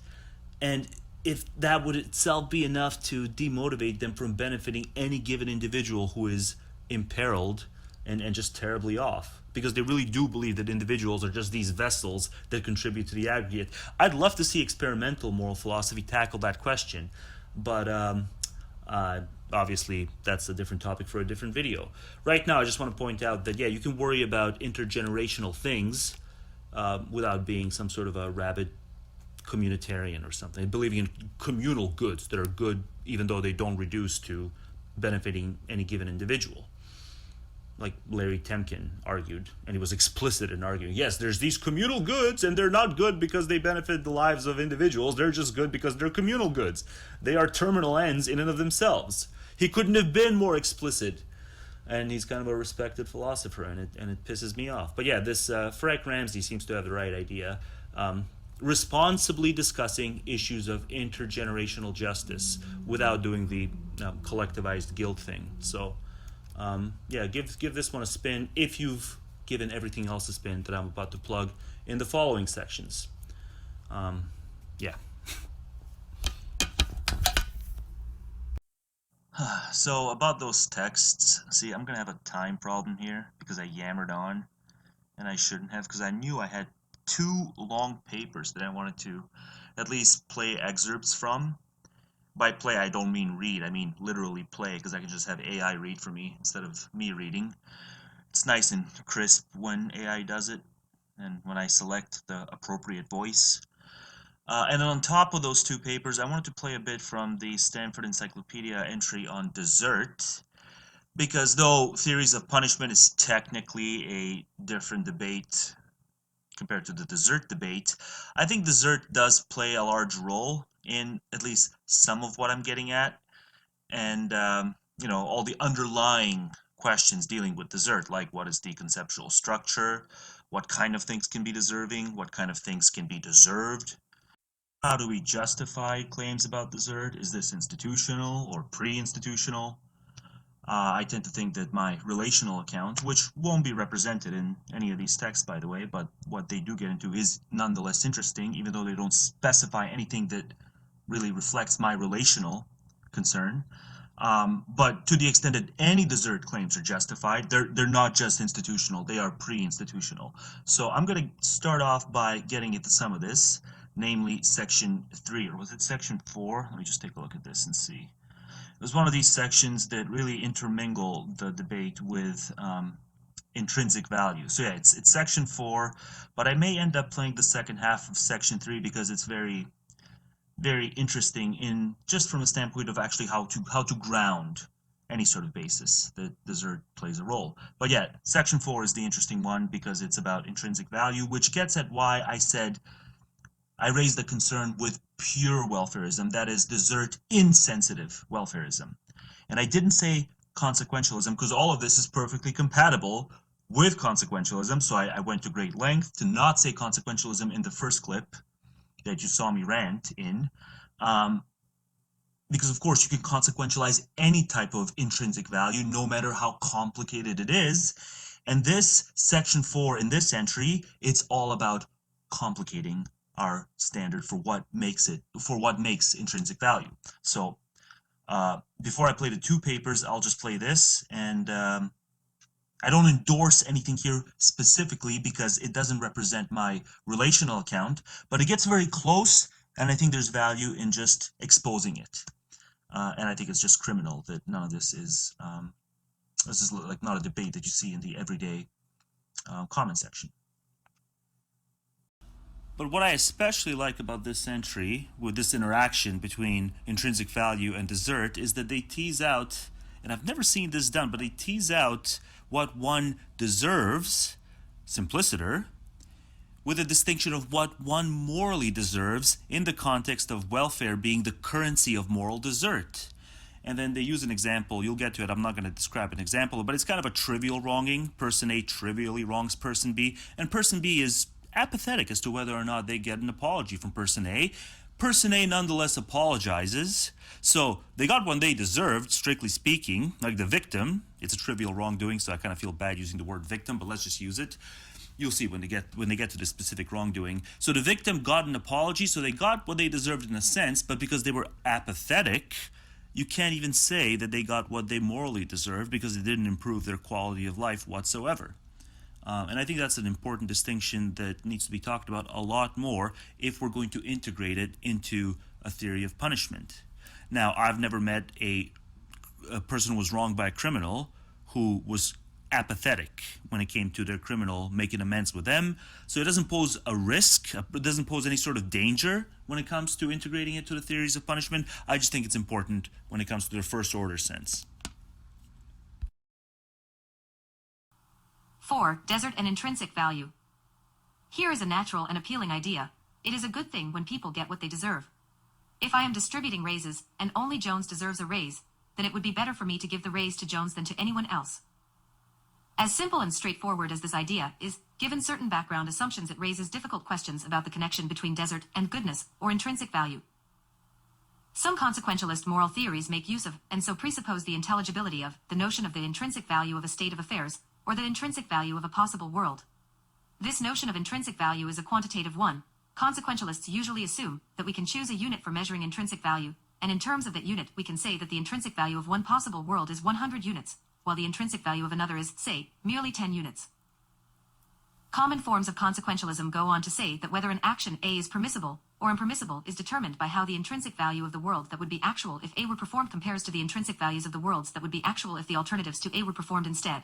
And if that would itself be enough to demotivate them from benefiting any given individual who is imperiled and just terribly off, because they really do believe that individuals are just these vessels that contribute to the aggregate. I'd love to see experimental moral philosophy tackle that question, but obviously that's a different topic for a different video. Right now I just want to point out that you can worry about intergenerational things without being some sort of a rabid communitarian or something, believing in communal goods that are good even though they don't reduce to benefiting any given individual. Like Larry Temkin argued, and he was explicit in arguing, yes, there's these communal goods, and they're not good because they benefit the lives of individuals. They're just good because they're communal goods. They are terminal ends in and of themselves. He couldn't have been more explicit, and he's kind of a respected philosopher, and it pisses me off. But this Frank Ramsey seems to have the right idea. Responsibly discussing issues of intergenerational justice without doing the collectivized guilt thing. So give this one a spin if you've given everything else a spin that I'm about to plug in the following sections. So about those texts, see, I'm going to have a time problem here because I yammered on, and I shouldn't have, because I knew I had two long papers that I wanted to at least play excerpts from. By play, I don't mean read, I mean literally play, because I can just have AI read for me instead of me reading. It's nice and crisp when AI does it, and when I select the appropriate voice. And then on top of those two papers, I wanted to play a bit from the Stanford Encyclopedia entry on dessert, because though theories of punishment is technically a different debate compared to the dessert debate, I think dessert does play a large role in at least some of what I'm getting at, and all the underlying questions dealing with dessert, like what is the conceptual structure, what kind of things can be deserving, what kind of things can be deserved, how do we justify claims about dessert, is this institutional or pre-institutional? I tend to think that my relational account, which won't be represented in any of these texts, by the way, but what they do get into is nonetheless interesting, even though they don't specify anything that really reflects my relational concern. But to the extent that any dessert claims are justified, they're not just institutional, they are pre-institutional. So I'm going to start off by getting into some of this, namely section 3, or was it section 4? Let me just take a look at this and see. It was one of these sections that really intermingle the debate with intrinsic value. So it's section 4, but I may end up playing the second half of section 3 because it's very, very interesting in just from a standpoint of actually how to ground any sort of basis that dessert plays a role. But section 4 is the interesting one because it's about intrinsic value, which gets at why I said I raised the concern with pure welfarism, that is, dessert insensitive welfarism. And I didn't say consequentialism because all of this is perfectly compatible with consequentialism. So I went to great length to not say consequentialism in the first clip that you saw me rant in. Because of course you can consequentialize any type of intrinsic value, no matter how complicated it is. And this section 4 in this entry, it's all about complicating our standard for what makes intrinsic value. So before I play the two papers, I'll just play this, and I don't endorse anything here specifically because it doesn't represent my relational account, but it gets very close, and I think there's value in just exposing it. And I think it's just criminal that none of this is like not a debate that you see in the everyday comment section. But what I especially like about this entry, with this interaction between intrinsic value and desert, is that they tease out, and I've never seen this done, but they tease out what one deserves, simpliciter, with a distinction of what one morally deserves in the context of welfare being the currency of moral desert. And then they use an example. You'll get to it. I'm not going to describe an example, but it's kind of a trivial wronging. Person A trivially wrongs person B, and person B is apathetic as to whether or not they get an apology from person A. Person A nonetheless apologizes. So they got what they deserved, strictly speaking, like the victim. It's a trivial wrongdoing, so I kind of feel bad using the word victim, but let's just use it. You'll see when they get to the specific wrongdoing. So the victim got an apology, so they got what they deserved in a sense, but because they were apathetic, you can't even say that they got what they morally deserved because it didn't improve their quality of life whatsoever. And I think that's an important distinction that needs to be talked about a lot more if we're going to integrate it into a theory of punishment. Now, I've never met a person who was wronged by a criminal who was apathetic when it came to their criminal making amends with them. So it doesn't pose a risk, it doesn't pose any sort of danger when it comes to integrating it to the theories of punishment. I just think it's important when it comes to the first order sense. 4. Desert and intrinsic value. Here is a natural and appealing idea. It is a good thing when people get what they deserve. If I am distributing raises and only Jones deserves a raise, then it would be better for me to give the raise to Jones than to anyone else. As simple and straightforward as this idea is, given certain background assumptions, it raises difficult questions about the connection between desert and goodness, or intrinsic value. Some consequentialist moral theories make use of, and so presuppose the intelligibility of, the notion of the intrinsic value of a state of affairs, or the intrinsic value of a possible world. This notion of intrinsic value is a quantitative one. Consequentialists usually assume that we can choose a unit for measuring intrinsic value, and in terms of that unit we can say that the intrinsic value of one possible world is 100 units, while the intrinsic value of another is, say, merely 10 units. Common forms of consequentialism go on to say that whether an action A is permissible or impermissible is determined by how the intrinsic value of the world that would be actual if A were performed compares to the intrinsic values of the worlds that would be actual if the alternatives to A were performed instead.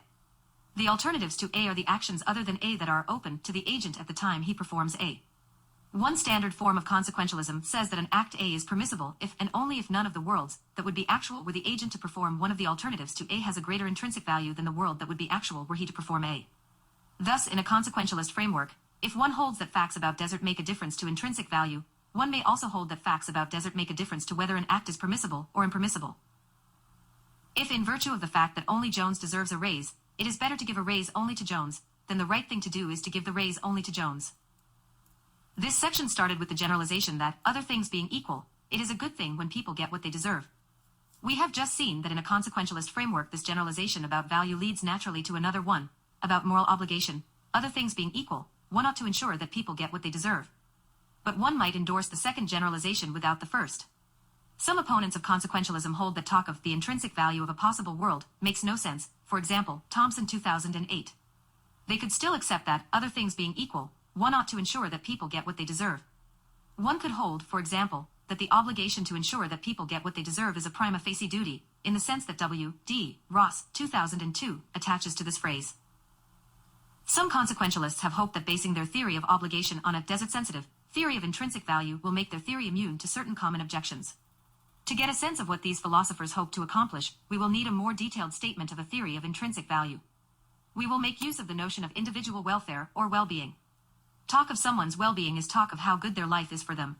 The alternatives to A are the actions other than A that are open to the agent at the time he performs A. One standard form of consequentialism says that an act A is permissible if and only if none of the worlds that would be actual were the agent to perform one of the alternatives to A has a greater intrinsic value than the world that would be actual were he to perform A. Thus, in a consequentialist framework, if one holds that facts about desert make a difference to intrinsic value, one may also hold that facts about desert make a difference to whether an act is permissible or impermissible. If, in virtue of the fact that only Jones deserves a raise, it is better to give a raise only to Jones, then the right thing to do is to give the raise only to Jones. This section started with the generalization that, other things being equal, it is a good thing when people get what they deserve. We have just seen that in a consequentialist framework this generalization about value leads naturally to another one, about moral obligation. Other things being equal, one ought to ensure that people get what they deserve. But one might endorse the second generalization without the first. Some opponents of consequentialism hold that talk of the intrinsic value of a possible world makes no sense, for example, Thompson 2008. They could still accept that, other things being equal, one ought to ensure that people get what they deserve. One could hold, for example, that the obligation to ensure that people get what they deserve is a prima facie duty, in the sense that W. D. Ross, 2002, attaches to this phrase. Some consequentialists have hoped that basing their theory of obligation on a desert-sensitive theory of intrinsic value will make their theory immune to certain common objections. To get a sense of what these philosophers hope to accomplish, we will need a more detailed statement of a theory of intrinsic value. We will make use of the notion of individual welfare or well-being. Talk of someone's well-being is talk of how good their life is for them.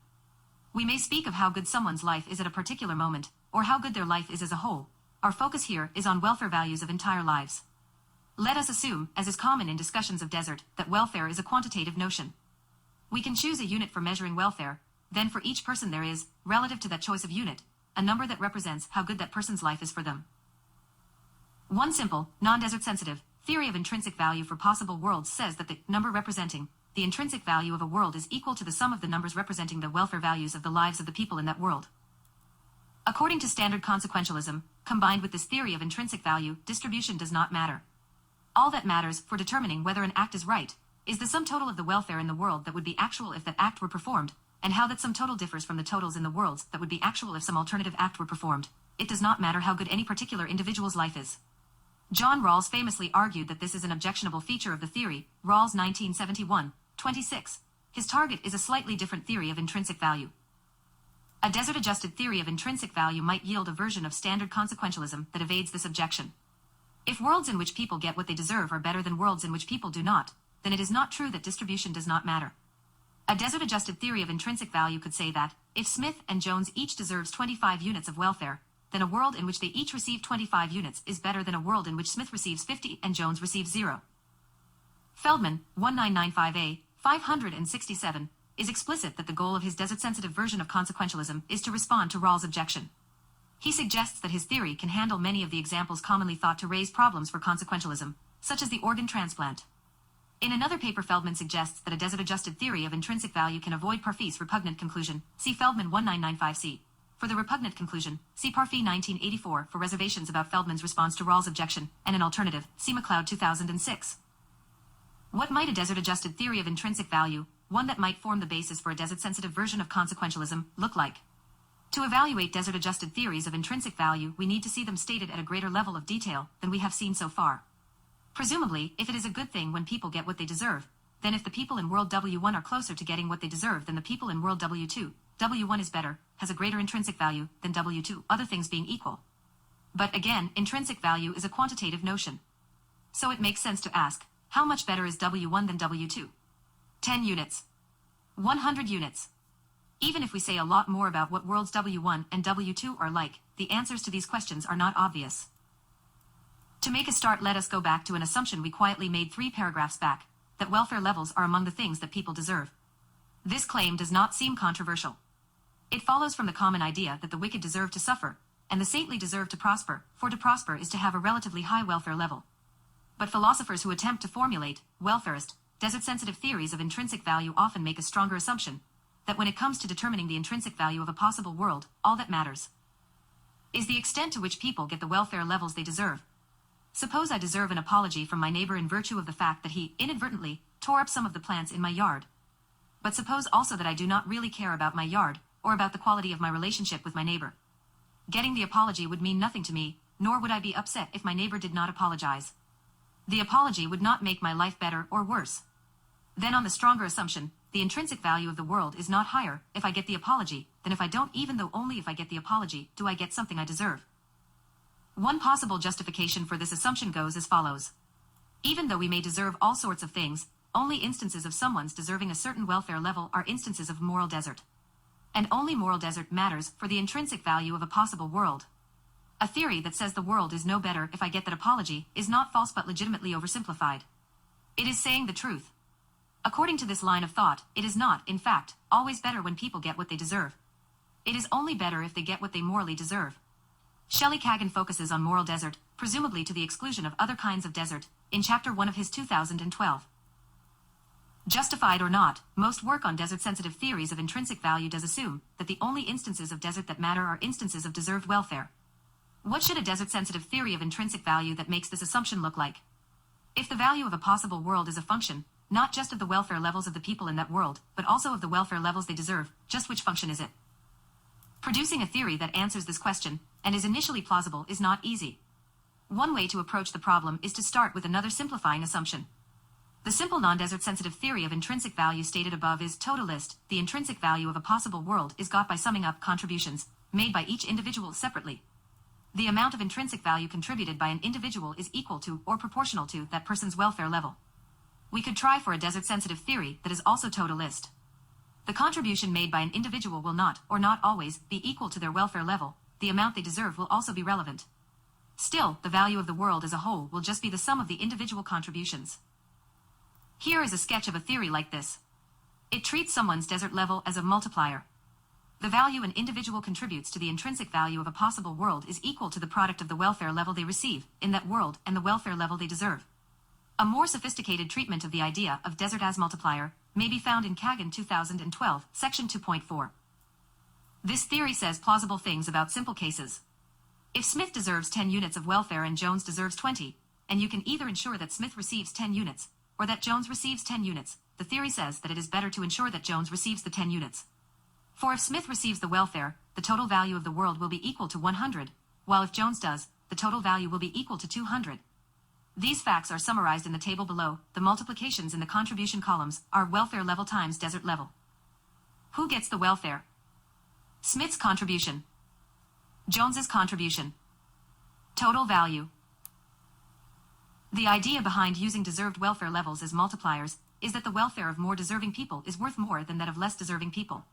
We may speak of how good someone's life is at a particular moment, or how good their life is as a whole. Our focus here is on welfare values of entire lives. Let us assume, as is common in discussions of desert, that welfare is a quantitative notion. We can choose a unit for measuring welfare, then for each person there is, relative to that choice of unit, a number that represents how good that person's life is for them. One simple, non-desert sensitive, theory of intrinsic value for possible worlds says that the number representing the intrinsic value of a world is equal to the sum of the numbers representing the welfare values of the lives of the people in that world. According to standard consequentialism, combined with this theory of intrinsic value, distribution does not matter. All that matters, for determining whether an act is right, is the sum total of the welfare in the world that would be actual if that act were performed, and how that sum total differs from the totals in the worlds that would be actual if some alternative act were performed. It does not matter how good any particular individual's life is. John Rawls famously argued that this is an objectionable feature of the theory, Rawls 1971, 26. His target is a slightly different theory of intrinsic value. A desert-adjusted theory of intrinsic value might yield a version of standard consequentialism that evades this objection. If worlds in which people get what they deserve are better than worlds in which people do not, then it is not true that distribution does not matter. A desert-adjusted theory of intrinsic value could say that, if Smith and Jones each deserves 25 units of welfare, then a world in which they each receive 25 units is better than a world in which Smith receives 50 and Jones receives 0. Feldman, 1995a, 567, is explicit that the goal of his desert-sensitive version of consequentialism is to respond to Rawls' objection. He suggests that his theory can handle many of the examples commonly thought to raise problems for consequentialism, such as the organ transplant. In another paper, Feldman suggests that a desert-adjusted theory of intrinsic value can avoid Parfe's repugnant conclusion, see Feldman 1995c. For the repugnant conclusion, see Parfee 1984 for reservations about Feldman's response to Rawls' objection, and an alternative, see MacLeod 2006. What might a desert-adjusted theory of intrinsic value, one that might form the basis for a desert-sensitive version of consequentialism, look like? To evaluate desert-adjusted theories of intrinsic value, we need to see them stated at a greater level of detail than we have seen so far. Presumably, if it is a good thing when people get what they deserve, then if the people in world W1 are closer to getting what they deserve than the people in world W2, W1 is better, has a greater intrinsic value than W2, other things being equal. But again, intrinsic value is a quantitative notion. So it makes sense to ask, how much better is W1 than W2? 10 units. 100 units. Even if we say a lot more about what worlds W1 and W2 are like, the answers to these questions are not obvious. To make a start, let us go back to an assumption we quietly made 3 paragraphs back, that welfare levels are among the things that people deserve. This claim does not seem controversial. It follows from the common idea that the wicked deserve to suffer, and the saintly deserve to prosper, for to prosper is to have a relatively high welfare level. But philosophers who attempt to formulate, welfarist, desert-sensitive theories of intrinsic value often make a stronger assumption, that when it comes to determining the intrinsic value of a possible world, all that matters is the extent to which people get the welfare levels they deserve. Suppose I deserve an apology from my neighbor in virtue of the fact that he, inadvertently, tore up some of the plants in my yard. But suppose also that I do not really care about my yard, or about the quality of my relationship with my neighbor. Getting the apology would mean nothing to me, nor would I be upset if my neighbor did not apologize. The apology would not make my life better or worse. Then on the stronger assumption, the intrinsic value of the world is not higher if I get the apology than if I don't, even though only if I get the apology do I get something I deserve. One possible justification for this assumption goes as follows. Even though we may deserve all sorts of things, only instances of someone's deserving a certain welfare level are instances of moral desert. And only moral desert matters for the intrinsic value of a possible world. A theory that says the world is no better if I get that apology is not false but legitimately oversimplified. It is saying the truth. According to this line of thought, it is not, in fact, always better when people get what they deserve. It is only better if they get what they morally deserve. Shelley Kagan focuses on moral desert, presumably to the exclusion of other kinds of desert, in Chapter 1 of his 2012. Justified or not, most work on desert-sensitive theories of intrinsic value does assume that the only instances of desert that matter are instances of deserved welfare. What should a desert-sensitive theory of intrinsic value that makes this assumption look like? If the value of a possible world is a function, not just of the welfare levels of the people in that world, but also of the welfare levels they deserve, just which function is it? Producing a theory that answers this question, and is initially plausible, is not easy. One way to approach the problem is to start with another simplifying assumption. The simple non-desert sensitive theory of intrinsic value stated above is totalist. The intrinsic value of a possible world is got by summing up contributions made by each individual separately. The amount of intrinsic value contributed by an individual is equal to or proportional to that person's welfare level. We could try for a desert-sensitive theory that is also totalist. The contribution made by an individual will not, or not always, be equal to their welfare level. The amount they deserve will also be relevant. Still, the value of the world as a whole will just be the sum of the individual contributions. Here is a sketch of a theory like this. It treats someone's desert level as a multiplier. The value an individual contributes to the intrinsic value of a possible world is equal to the product of the welfare level they receive in that world and the welfare level they deserve. A more sophisticated treatment of the idea of desert as multiplier may be found in Kagan 2012, section 2.4. This theory says plausible things about simple cases. If Smith deserves 10 units of welfare and Jones deserves 20, and you can either ensure that Smith receives 10 units, or that Jones receives 10 units, the theory says that it is better to ensure that Jones receives the 10 units. For if Smith receives the welfare, the total value of the world will be equal to 100, while if Jones does, the total value will be equal to 200. These facts are summarized in the table below. The multiplications in the contribution columns are welfare level times desert level. Who gets the welfare? Smith's contribution. Jones's contribution. Total value. The idea behind using deserved welfare levels as multipliers is that the welfare of more deserving people is worth more than that of less deserving people.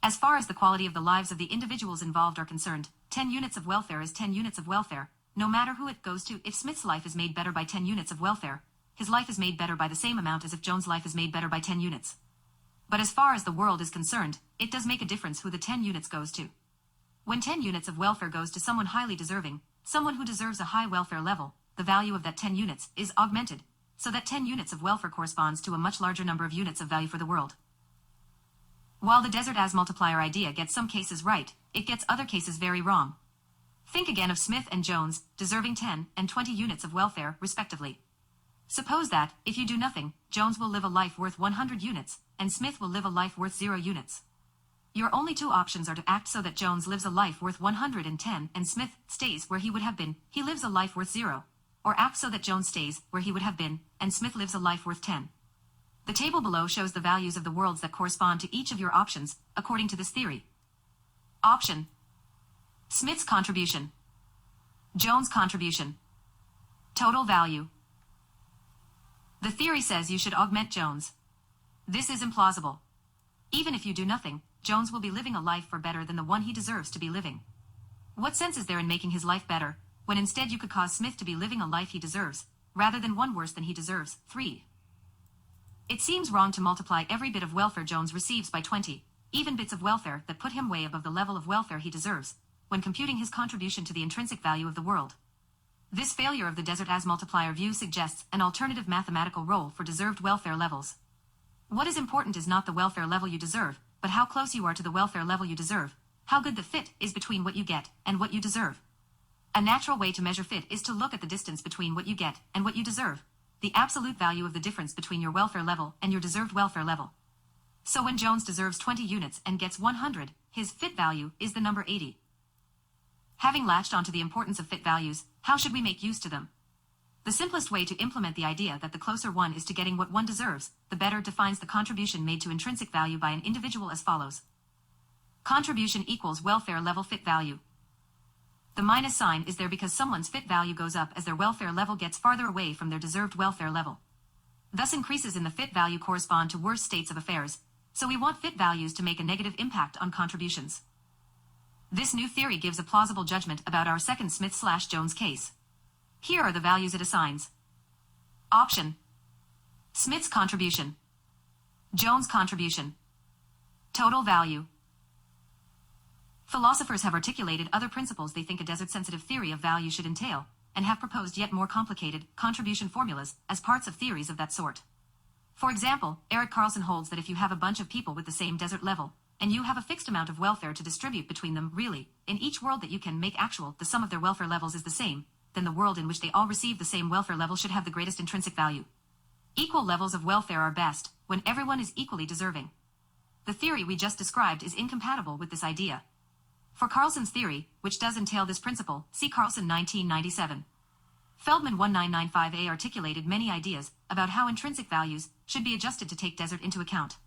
As far as the quality of the lives of the individuals involved are concerned, 10 units of welfare is 10 units of welfare, no matter who it goes to. If Smith's life is made better by 10 units of welfare, his life is made better by the same amount as if Jones' life is made better by 10 units. But as far as the world is concerned, it does make a difference who the 10 units goes to. When 10 units of welfare goes to someone highly deserving, someone who deserves a high welfare level, the value of that 10 units is augmented, so that 10 units of welfare corresponds to a much larger number of units of value for the world. While the desert as multiplier idea gets some cases right, it gets other cases very wrong. Think again of Smith and Jones, deserving 10 and 20 units of welfare, respectively. Suppose that, if you do nothing, Jones will live a life worth 100 units, and Smith will live a life worth 0 units. Your only two options are to act so that Jones lives a life worth 110 and Smith stays where he would have been, he lives a life worth 0, or act so that Jones stays where he would have been, and Smith lives a life worth 10. The table below shows the values of the worlds that correspond to each of your options, according to this theory. Option: Smith's contribution. Jones' contribution. Total value. The theory says you should augment Jones. This is implausible. Even if you do nothing, Jones will be living a life far better than the one he deserves to be living. What sense is there in making his life better, when instead you could cause Smith to be living a life he deserves, rather than one worse than he deserves? 3. It seems wrong to multiply every bit of welfare Jones receives by 20, even bits of welfare that put him way above the level of welfare he deserves, when computing his contribution to the intrinsic value of the world. This failure of the desert as multiplier view suggests an alternative mathematical role for deserved welfare levels. What is important is not the welfare level you deserve, but how close you are to the welfare level you deserve, how good the fit is between what you get and what you deserve. A natural way to measure fit is to look at the distance between what you get and what you deserve, the absolute value of the difference between your welfare level and your deserved welfare level. So when Jones deserves 20 units and gets 100, his fit value is the number 80. Having latched onto the importance of fit values, how should we make use to them? The simplest way to implement the idea that the closer one is to getting what one deserves, the better defines the contribution made to intrinsic value by an individual as follows. Contribution equals welfare level fit value. The minus sign is there because someone's fit value goes up as their welfare level gets farther away from their deserved welfare level. Thus increases in the fit value correspond to worse states of affairs, so we want fit values to make a negative impact on contributions. This new theory gives a plausible judgment about our second Smith/Jones case. Here are the values it assigns. Option: Smith's contribution. Jones' contribution. Total value. Philosophers have articulated other principles they think a desert-sensitive theory of value should entail, and have proposed yet more complicated contribution formulas as parts of theories of that sort. For example, Erik Carlson holds that if you have a bunch of people with the same desert level, and you have a fixed amount of welfare to distribute between them, really, in each world that you can make actual, the sum of their welfare levels is the same, then the world in which they all receive the same welfare level should have the greatest intrinsic value. Equal levels of welfare are best, when everyone is equally deserving. The theory we just described is incompatible with this idea. For Carlson's theory, which does entail this principle, see Carlson 1997. Feldman 1995a articulated many ideas about how intrinsic values should be adjusted to take desert into account.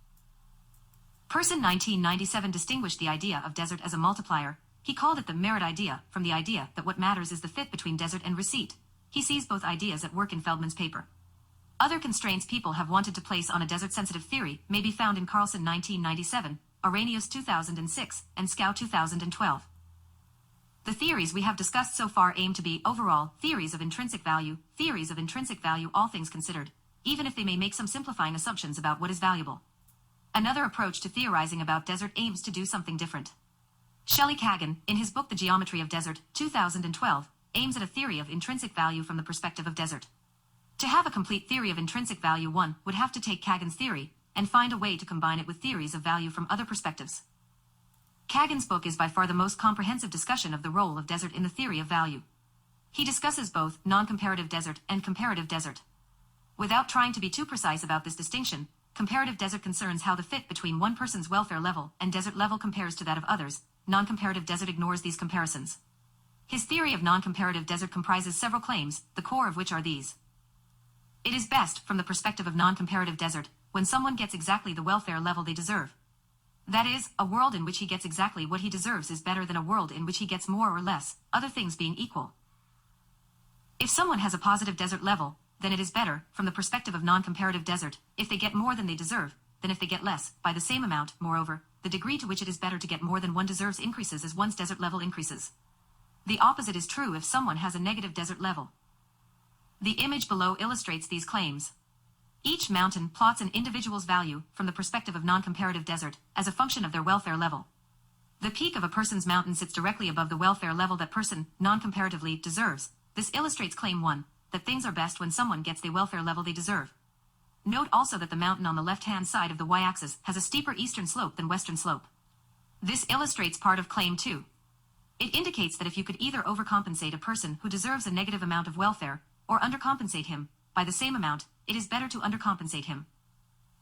Person 1997 distinguished the idea of desert as a multiplier. He called it the merit idea, from the idea that what matters is the fit between desert and receipt. He sees both ideas at work in Feldman's paper. Other constraints people have wanted to place on a desert-sensitive theory may be found in Carlson 1997, Arrhenius 2006, and Scow 2012. The theories we have discussed so far aim to be, overall, theories of intrinsic value, all things considered, even if they may make some simplifying assumptions about what is valuable. Another approach to theorizing about desert aims to do something different. Shelley Kagan, in his book The Geometry of Desert, 2012, aims at a theory of intrinsic value from the perspective of desert. To have a complete theory of intrinsic value, one would have to take Kagan's theory and find a way to combine it with theories of value from other perspectives. Kagan's book is by far the most comprehensive discussion of the role of desert in the theory of value. He discusses both non-comparative desert and comparative desert. Without trying to be too precise about this distinction, comparative desert concerns how the fit between one person's welfare level and desert level compares to that of others. Non-comparative desert ignores these comparisons. His theory of non-comparative desert comprises several claims, the core of which are these. It is best, from the perspective of non-comparative desert, when someone gets exactly the welfare level they deserve. That is, a world in which he gets exactly what he deserves is better than a world in which he gets more or less, other things being equal. If someone has a positive desert level, then it is better, from the perspective of non-comparative desert, if they get more than they deserve, than if they get less, by the same amount. Moreover, the degree to which it is better to get more than one deserves increases as one's desert level increases. The opposite is true if someone has a negative desert level. The image below illustrates these claims. Each mountain plots an individual's value, from the perspective of non-comparative desert, as a function of their welfare level. The peak of a person's mountain sits directly above the welfare level that person, non-comparatively, deserves. This illustrates claim 1, that things are best when someone gets the welfare level they deserve. Note also that the mountain on the left-hand side of the y-axis has a steeper eastern slope than western slope. This illustrates part of claim 2. It indicates that if you could either overcompensate a person who deserves a negative amount of welfare, or undercompensate him, by the same amount, it is better to undercompensate him.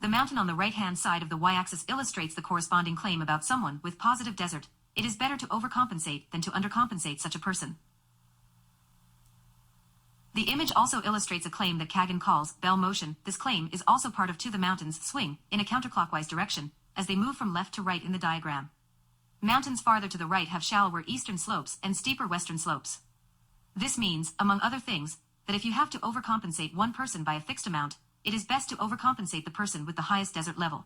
The mountain on the right-hand side of the y-axis illustrates the corresponding claim about someone with positive desert. It is better to overcompensate than to undercompensate such a person. The image also illustrates a claim that Kagan calls bell motion. This claim is also part of the mountains swing in a counterclockwise direction as they move from left to right in the diagram. Mountains farther to the right have shallower eastern slopes and steeper western slopes. This means, among other things, that if you have to overcompensate one person by a fixed amount, it is best to overcompensate the person with the highest desert level.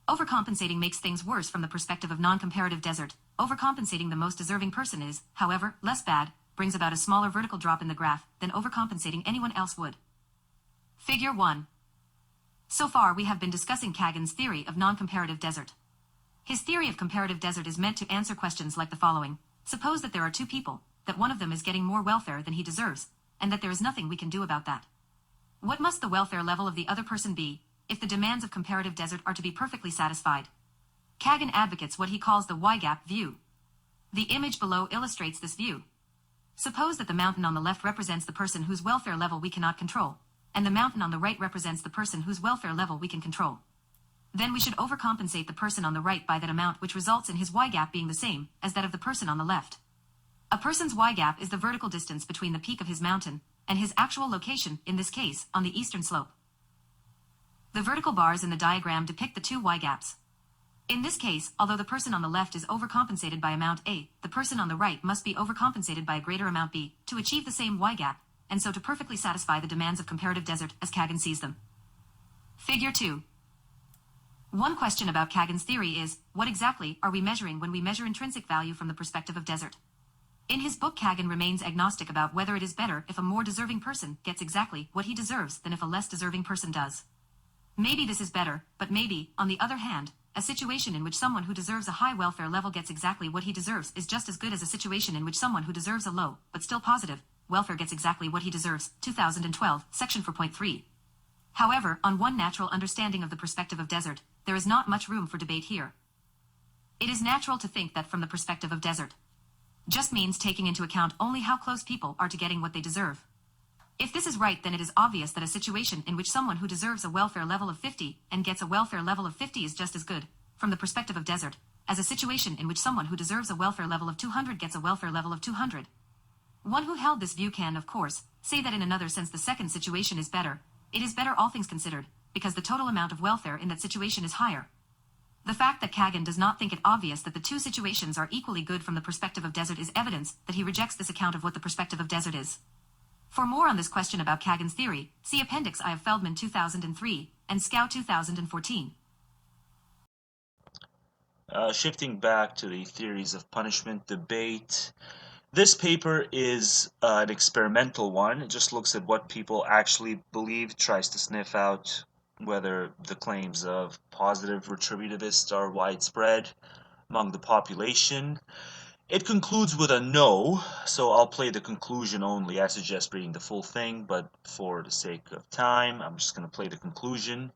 Overcompensating makes things worse from the perspective of non-comparative desert. Overcompensating the most deserving person is, however, less bad, brings about a smaller vertical drop in the graph than overcompensating anyone else would. Figure 1. So far we have been discussing Kagan's theory of non-comparative desert. His theory of comparative desert is meant to answer questions like the following. Suppose that there are two people, that one of them is getting more welfare than he deserves, and that there is nothing we can do about that. What must the welfare level of the other person be, if the demands of comparative desert are to be perfectly satisfied? Kagan advocates what he calls the Y-gap view. The image below illustrates this view. Suppose that the mountain on the left represents the person whose welfare level we cannot control, and the mountain on the right represents the person whose welfare level we can control. Then we should overcompensate the person on the right by that amount, which results in his Y-gap being the same as that of the person on the left. A person's Y-gap is the vertical distance between the peak of his mountain and his actual location, in this case, on the eastern slope. The vertical bars in the diagram depict the two Y-gaps. In this case, although the person on the left is overcompensated by amount A, the person on the right must be overcompensated by a greater amount B to achieve the same Y-gap, and so to perfectly satisfy the demands of comparative desert as Kagan sees them. Figure 2. One question about Kagan's theory is, what exactly are we measuring when we measure intrinsic value from the perspective of desert? In his book, Kagan remains agnostic about whether it is better if a more deserving person gets exactly what he deserves than if a less deserving person does. Maybe this is better, but maybe, on the other hand, a situation in which someone who deserves a high welfare level gets exactly what he deserves is just as good as a situation in which someone who deserves a low, but still positive, welfare gets exactly what he deserves. 2012, section 4.3. However, on one natural understanding of the perspective of desert, there is not much room for debate here. It is natural to think that from the perspective of desert, just means taking into account only how close people are to getting what they deserve. If this is right, then it is obvious that a situation in which someone who deserves a welfare level of 50 and gets a welfare level of 50 is just as good, from the perspective of desert, as a situation in which someone who deserves a welfare level of 200 gets a welfare level of 200. One who held this view can, of course, say that in another sense the second situation is better. It is better all things considered, because the total amount of welfare in that situation is higher. The fact that Kagan does not think it obvious that the two situations are equally good from the perspective of desert is evidence that he rejects this account of what the perspective of desert is. For more on this question about Kagan's theory, see Appendix I of Feldman 2003 and Scow 2014. Shifting back to the theories of punishment debate, This paper is an experimental one. It just looks at what people actually believe, tries to sniff out whether the claims of positive retributivists are widespread among the population. It concludes with a no, so I'll play the conclusion only. I suggest reading the full thing, but for the sake of time, I'm just going to play the conclusion.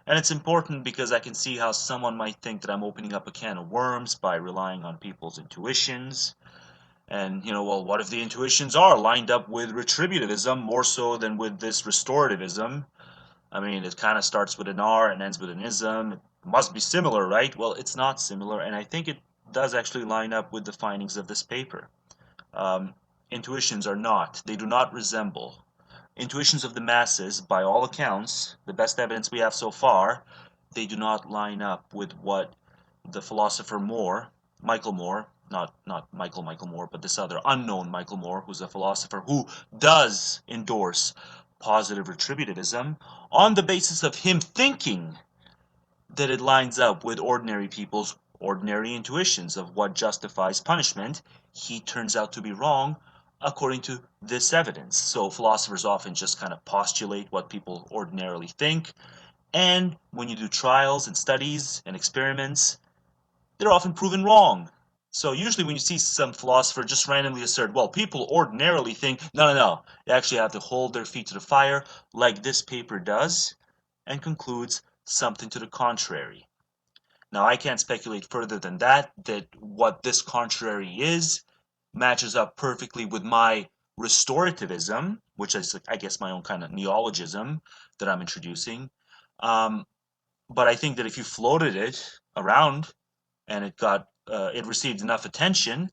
And it's important because I can see how someone might think that I'm opening up a can of worms by relying on people's intuitions. And, well, what if the intuitions are lined up with retributivism more so than with this restorativism? I mean, it kind of starts with an R and ends with an ism. It must be similar, right? Well, it's not similar, and I think it does actually line up with the findings of this paper. Intuitions are not. They do not resemble. Intuitions of the masses, by all accounts, the best evidence we have so far, they do not line up with what the philosopher Michael Moore, not Michael Moore, but this other unknown Michael Moore, who's a philosopher who does endorse positive retributivism on the basis of him thinking that it lines up with ordinary people's ordinary intuitions of what justifies punishment. He turns out to be wrong according to this evidence. So philosophers often just kind of postulate what people ordinarily think, and when you do trials and studies and experiments, they're often proven wrong. So usually when you see some philosopher just randomly assert, well, people ordinarily think, no, they actually have to hold their feet to the fire, like this paper does, and concludes something to the contrary. Now, I can't speculate further than that what this contrary is matches up perfectly with my restorativism, which is, I guess, my own kind of neologism that I'm introducing. But I think that if you floated it around and it received enough attention,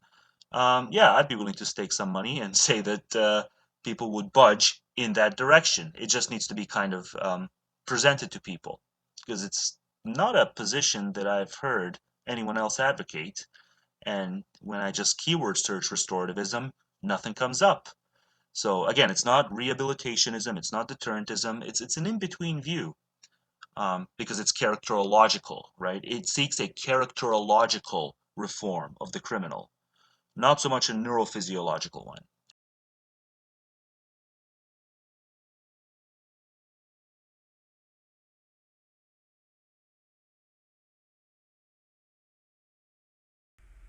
yeah, I'd be willing to stake some money and say that people would budge in that direction. It just needs to be kind of presented to people, because it's not a position that I've heard anyone else advocate. And when I just keyword search restorativism, nothing comes up. So again, it's not rehabilitationism, it's not deterrentism, it's an in-between view, because it's characterological, right? It seeks a characterological reform of the criminal, not so much a neurophysiological one.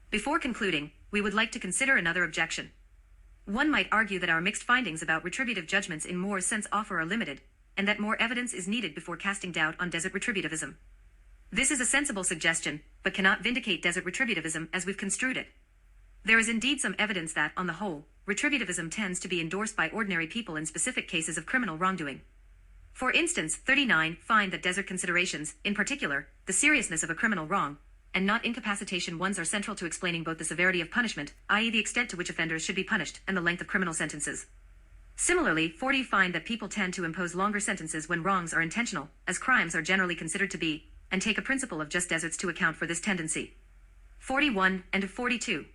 Before concluding, we would like to consider another objection. One might argue that our mixed findings about retributive judgments in Moore's sense offer are limited, and that more evidence is needed before casting doubt on desert retributivism. This is a sensible suggestion, but cannot vindicate desert retributivism as we've construed it. There is indeed some evidence that, on the whole, retributivism tends to be endorsed by ordinary people in specific cases of criminal wrongdoing. For instance, 39 find that desert considerations, in particular, the seriousness of a criminal wrong, and not incapacitation ones, are central to explaining both the severity of punishment, i.e. the extent to which offenders should be punished, and the length of criminal sentences. Similarly, 40 find that people tend to impose longer sentences when wrongs are intentional, as crimes are generally considered to be, and take a principle of just deserts to account for this tendency. 41 and 42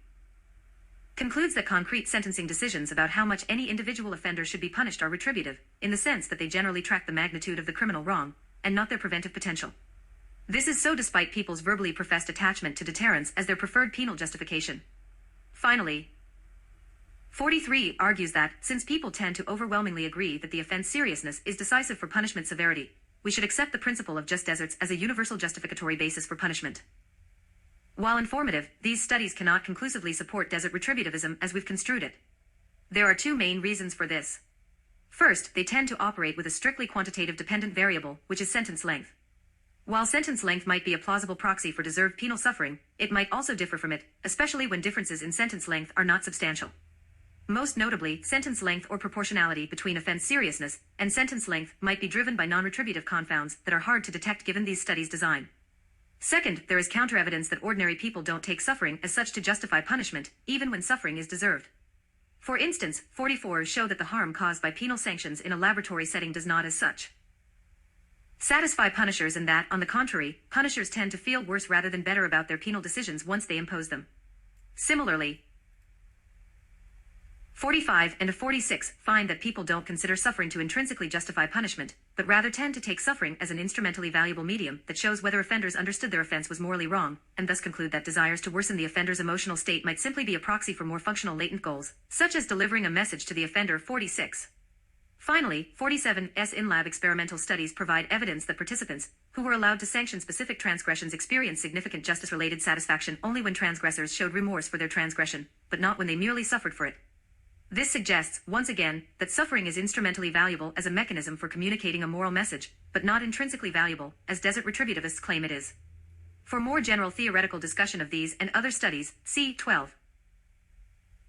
concludes that concrete sentencing decisions about how much any individual offender should be punished are retributive, in the sense that they generally track the magnitude of the criminal wrong, and not their preventive potential. This is so despite people's verbally professed attachment to deterrence as their preferred penal justification. Finally, 43 argues that, since people tend to overwhelmingly agree that the offense seriousness is decisive for punishment severity, we should accept the principle of just deserts as a universal justificatory basis for punishment. While informative, these studies cannot conclusively support desert retributivism as we've construed it. There are two main reasons for this. First, they tend to operate with a strictly quantitative dependent variable, which is sentence length. While sentence length might be a plausible proxy for deserved penal suffering, it might also differ from it, especially when differences in sentence length are not substantial. Most notably, sentence length or proportionality between offense seriousness and sentence length might be driven by non-retributive confounds that are hard to detect given these studies' design. Second, there is counter-evidence that ordinary people don't take suffering as such to justify punishment, even when suffering is deserved. For instance, 44 show that the harm caused by penal sanctions in a laboratory setting does not as such satisfy punishers, and that, on the contrary, punishers tend to feel worse rather than better about their penal decisions once they impose them. Similarly, 45 and 46 find that people don't consider suffering to intrinsically justify punishment, but rather tend to take suffering as an instrumentally valuable medium that shows whether offenders understood their offense was morally wrong, and thus conclude that desires to worsen the offender's emotional state might simply be a proxy for more functional latent goals, such as delivering a message to the offender. 46. Finally, 47's in-lab experimental studies provide evidence that participants, who were allowed to sanction specific transgressions, experienced significant justice-related satisfaction only when transgressors showed remorse for their transgression, but not when they merely suffered for it. This suggests, once again, that suffering is instrumentally valuable as a mechanism for communicating a moral message, but not intrinsically valuable, as desert retributivists claim it is. For more general theoretical discussion of these and other studies, see 12.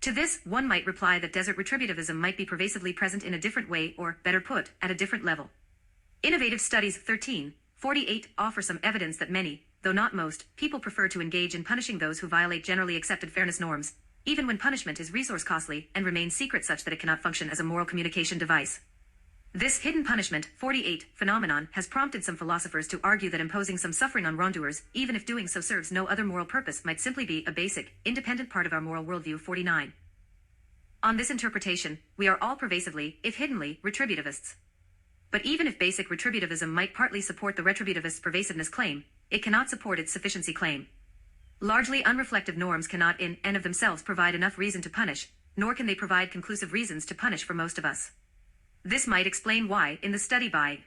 To this, one might reply that desert retributivism might be pervasively present in a different way or, better put, at a different level. Innovative Studies 1348 offer some evidence that many, though not most, people prefer to engage in punishing those who violate generally accepted fairness norms, even when punishment is resource costly and remains secret such that it cannot function as a moral communication device. This hidden punishment 48 phenomenon has prompted some philosophers to argue that imposing some suffering on wrongdoers, even if doing so serves no other moral purpose, might simply be a basic, independent part of our moral worldview. 49. On this interpretation, we are all pervasively, if hiddenly, retributivists. But even if basic retributivism might partly support the retributivist's pervasiveness claim, it cannot support its sufficiency claim. Largely unreflective norms cannot in and of themselves provide enough reason to punish, nor can they provide conclusive reasons to punish for most of us. This might explain why, in the study by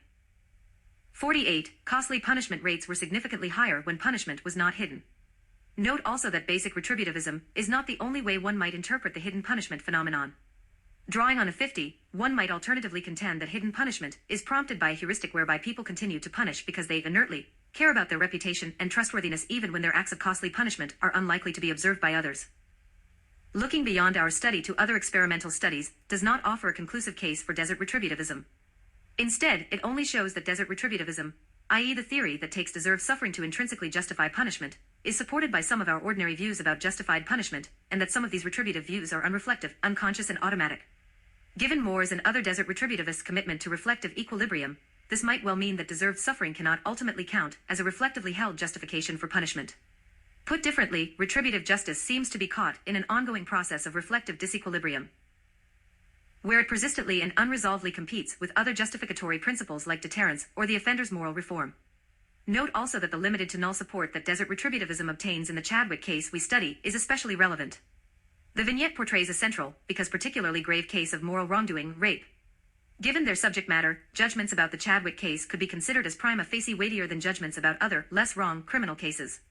48, costly punishment rates were significantly higher when punishment was not hidden. Note also that basic retributivism is not the only way one might interpret the hidden punishment phenomenon. Drawing on a 50, one might alternatively contend that hidden punishment is prompted by a heuristic whereby people continue to punish because they inertly care about their reputation and trustworthiness even when their acts of costly punishment are unlikely to be observed by others. Looking beyond our study to other experimental studies does not offer a conclusive case for desert retributivism. Instead, it only shows that desert retributivism, i.e. the theory that takes deserved suffering to intrinsically justify punishment, is supported by some of our ordinary views about justified punishment, and that some of these retributive views are unreflective, unconscious, and automatic. Given Moore's and other desert retributivists' commitment to reflective equilibrium, this might well mean that deserved suffering cannot ultimately count as a reflectively held justification for punishment. Put differently, retributive justice seems to be caught in an ongoing process of reflective disequilibrium, where it persistently and unresolvedly competes with other justificatory principles like deterrence or the offender's moral reform. Note also that the limited to null support that desert retributivism obtains in the Chadwick case we study is especially relevant. The vignette portrays a central, because particularly grave case of moral wrongdoing, rape. Given their subject matter, judgments about the Chadwick case could be considered as prima facie weightier than judgments about other, less wrong, criminal cases.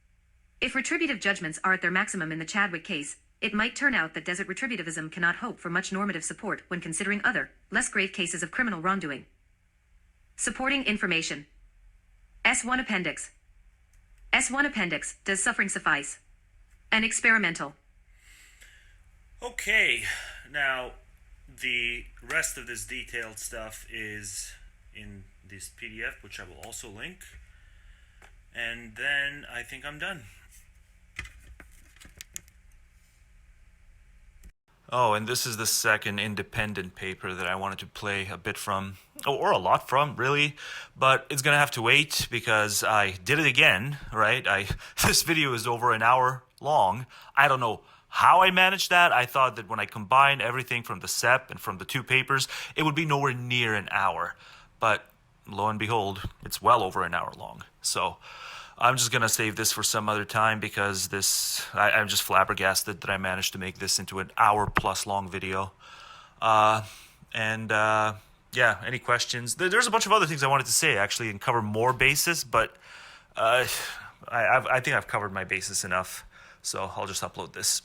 If retributive judgments are at their maximum in the Chadwick case, it might turn out that desert retributivism cannot hope for much normative support when considering other, less grave cases of criminal wrongdoing. Supporting information. S1 Appendix. S1 Appendix, Does Suffering Suffice? An experimental. Okay, now the rest of this detailed stuff is in this PDF, which I will also link. And then I think I'm done. Oh, and this is the second independent paper that I wanted to play a bit from, or a lot from, really, but it's gonna have to wait because I did it again, right? This video is over an hour long. I don't know how I managed that. I thought that when I combined everything from the SEP and from the two papers, it would be nowhere near an hour, but lo and behold, it's well over an hour long. So I'm just going to save this for some other time because I'm just flabbergasted that I managed to make this into an hour-plus long video. Yeah, any questions? There's a bunch of other things I wanted to say, actually, and cover more bases, but I think I've covered my bases enough, so I'll just upload this.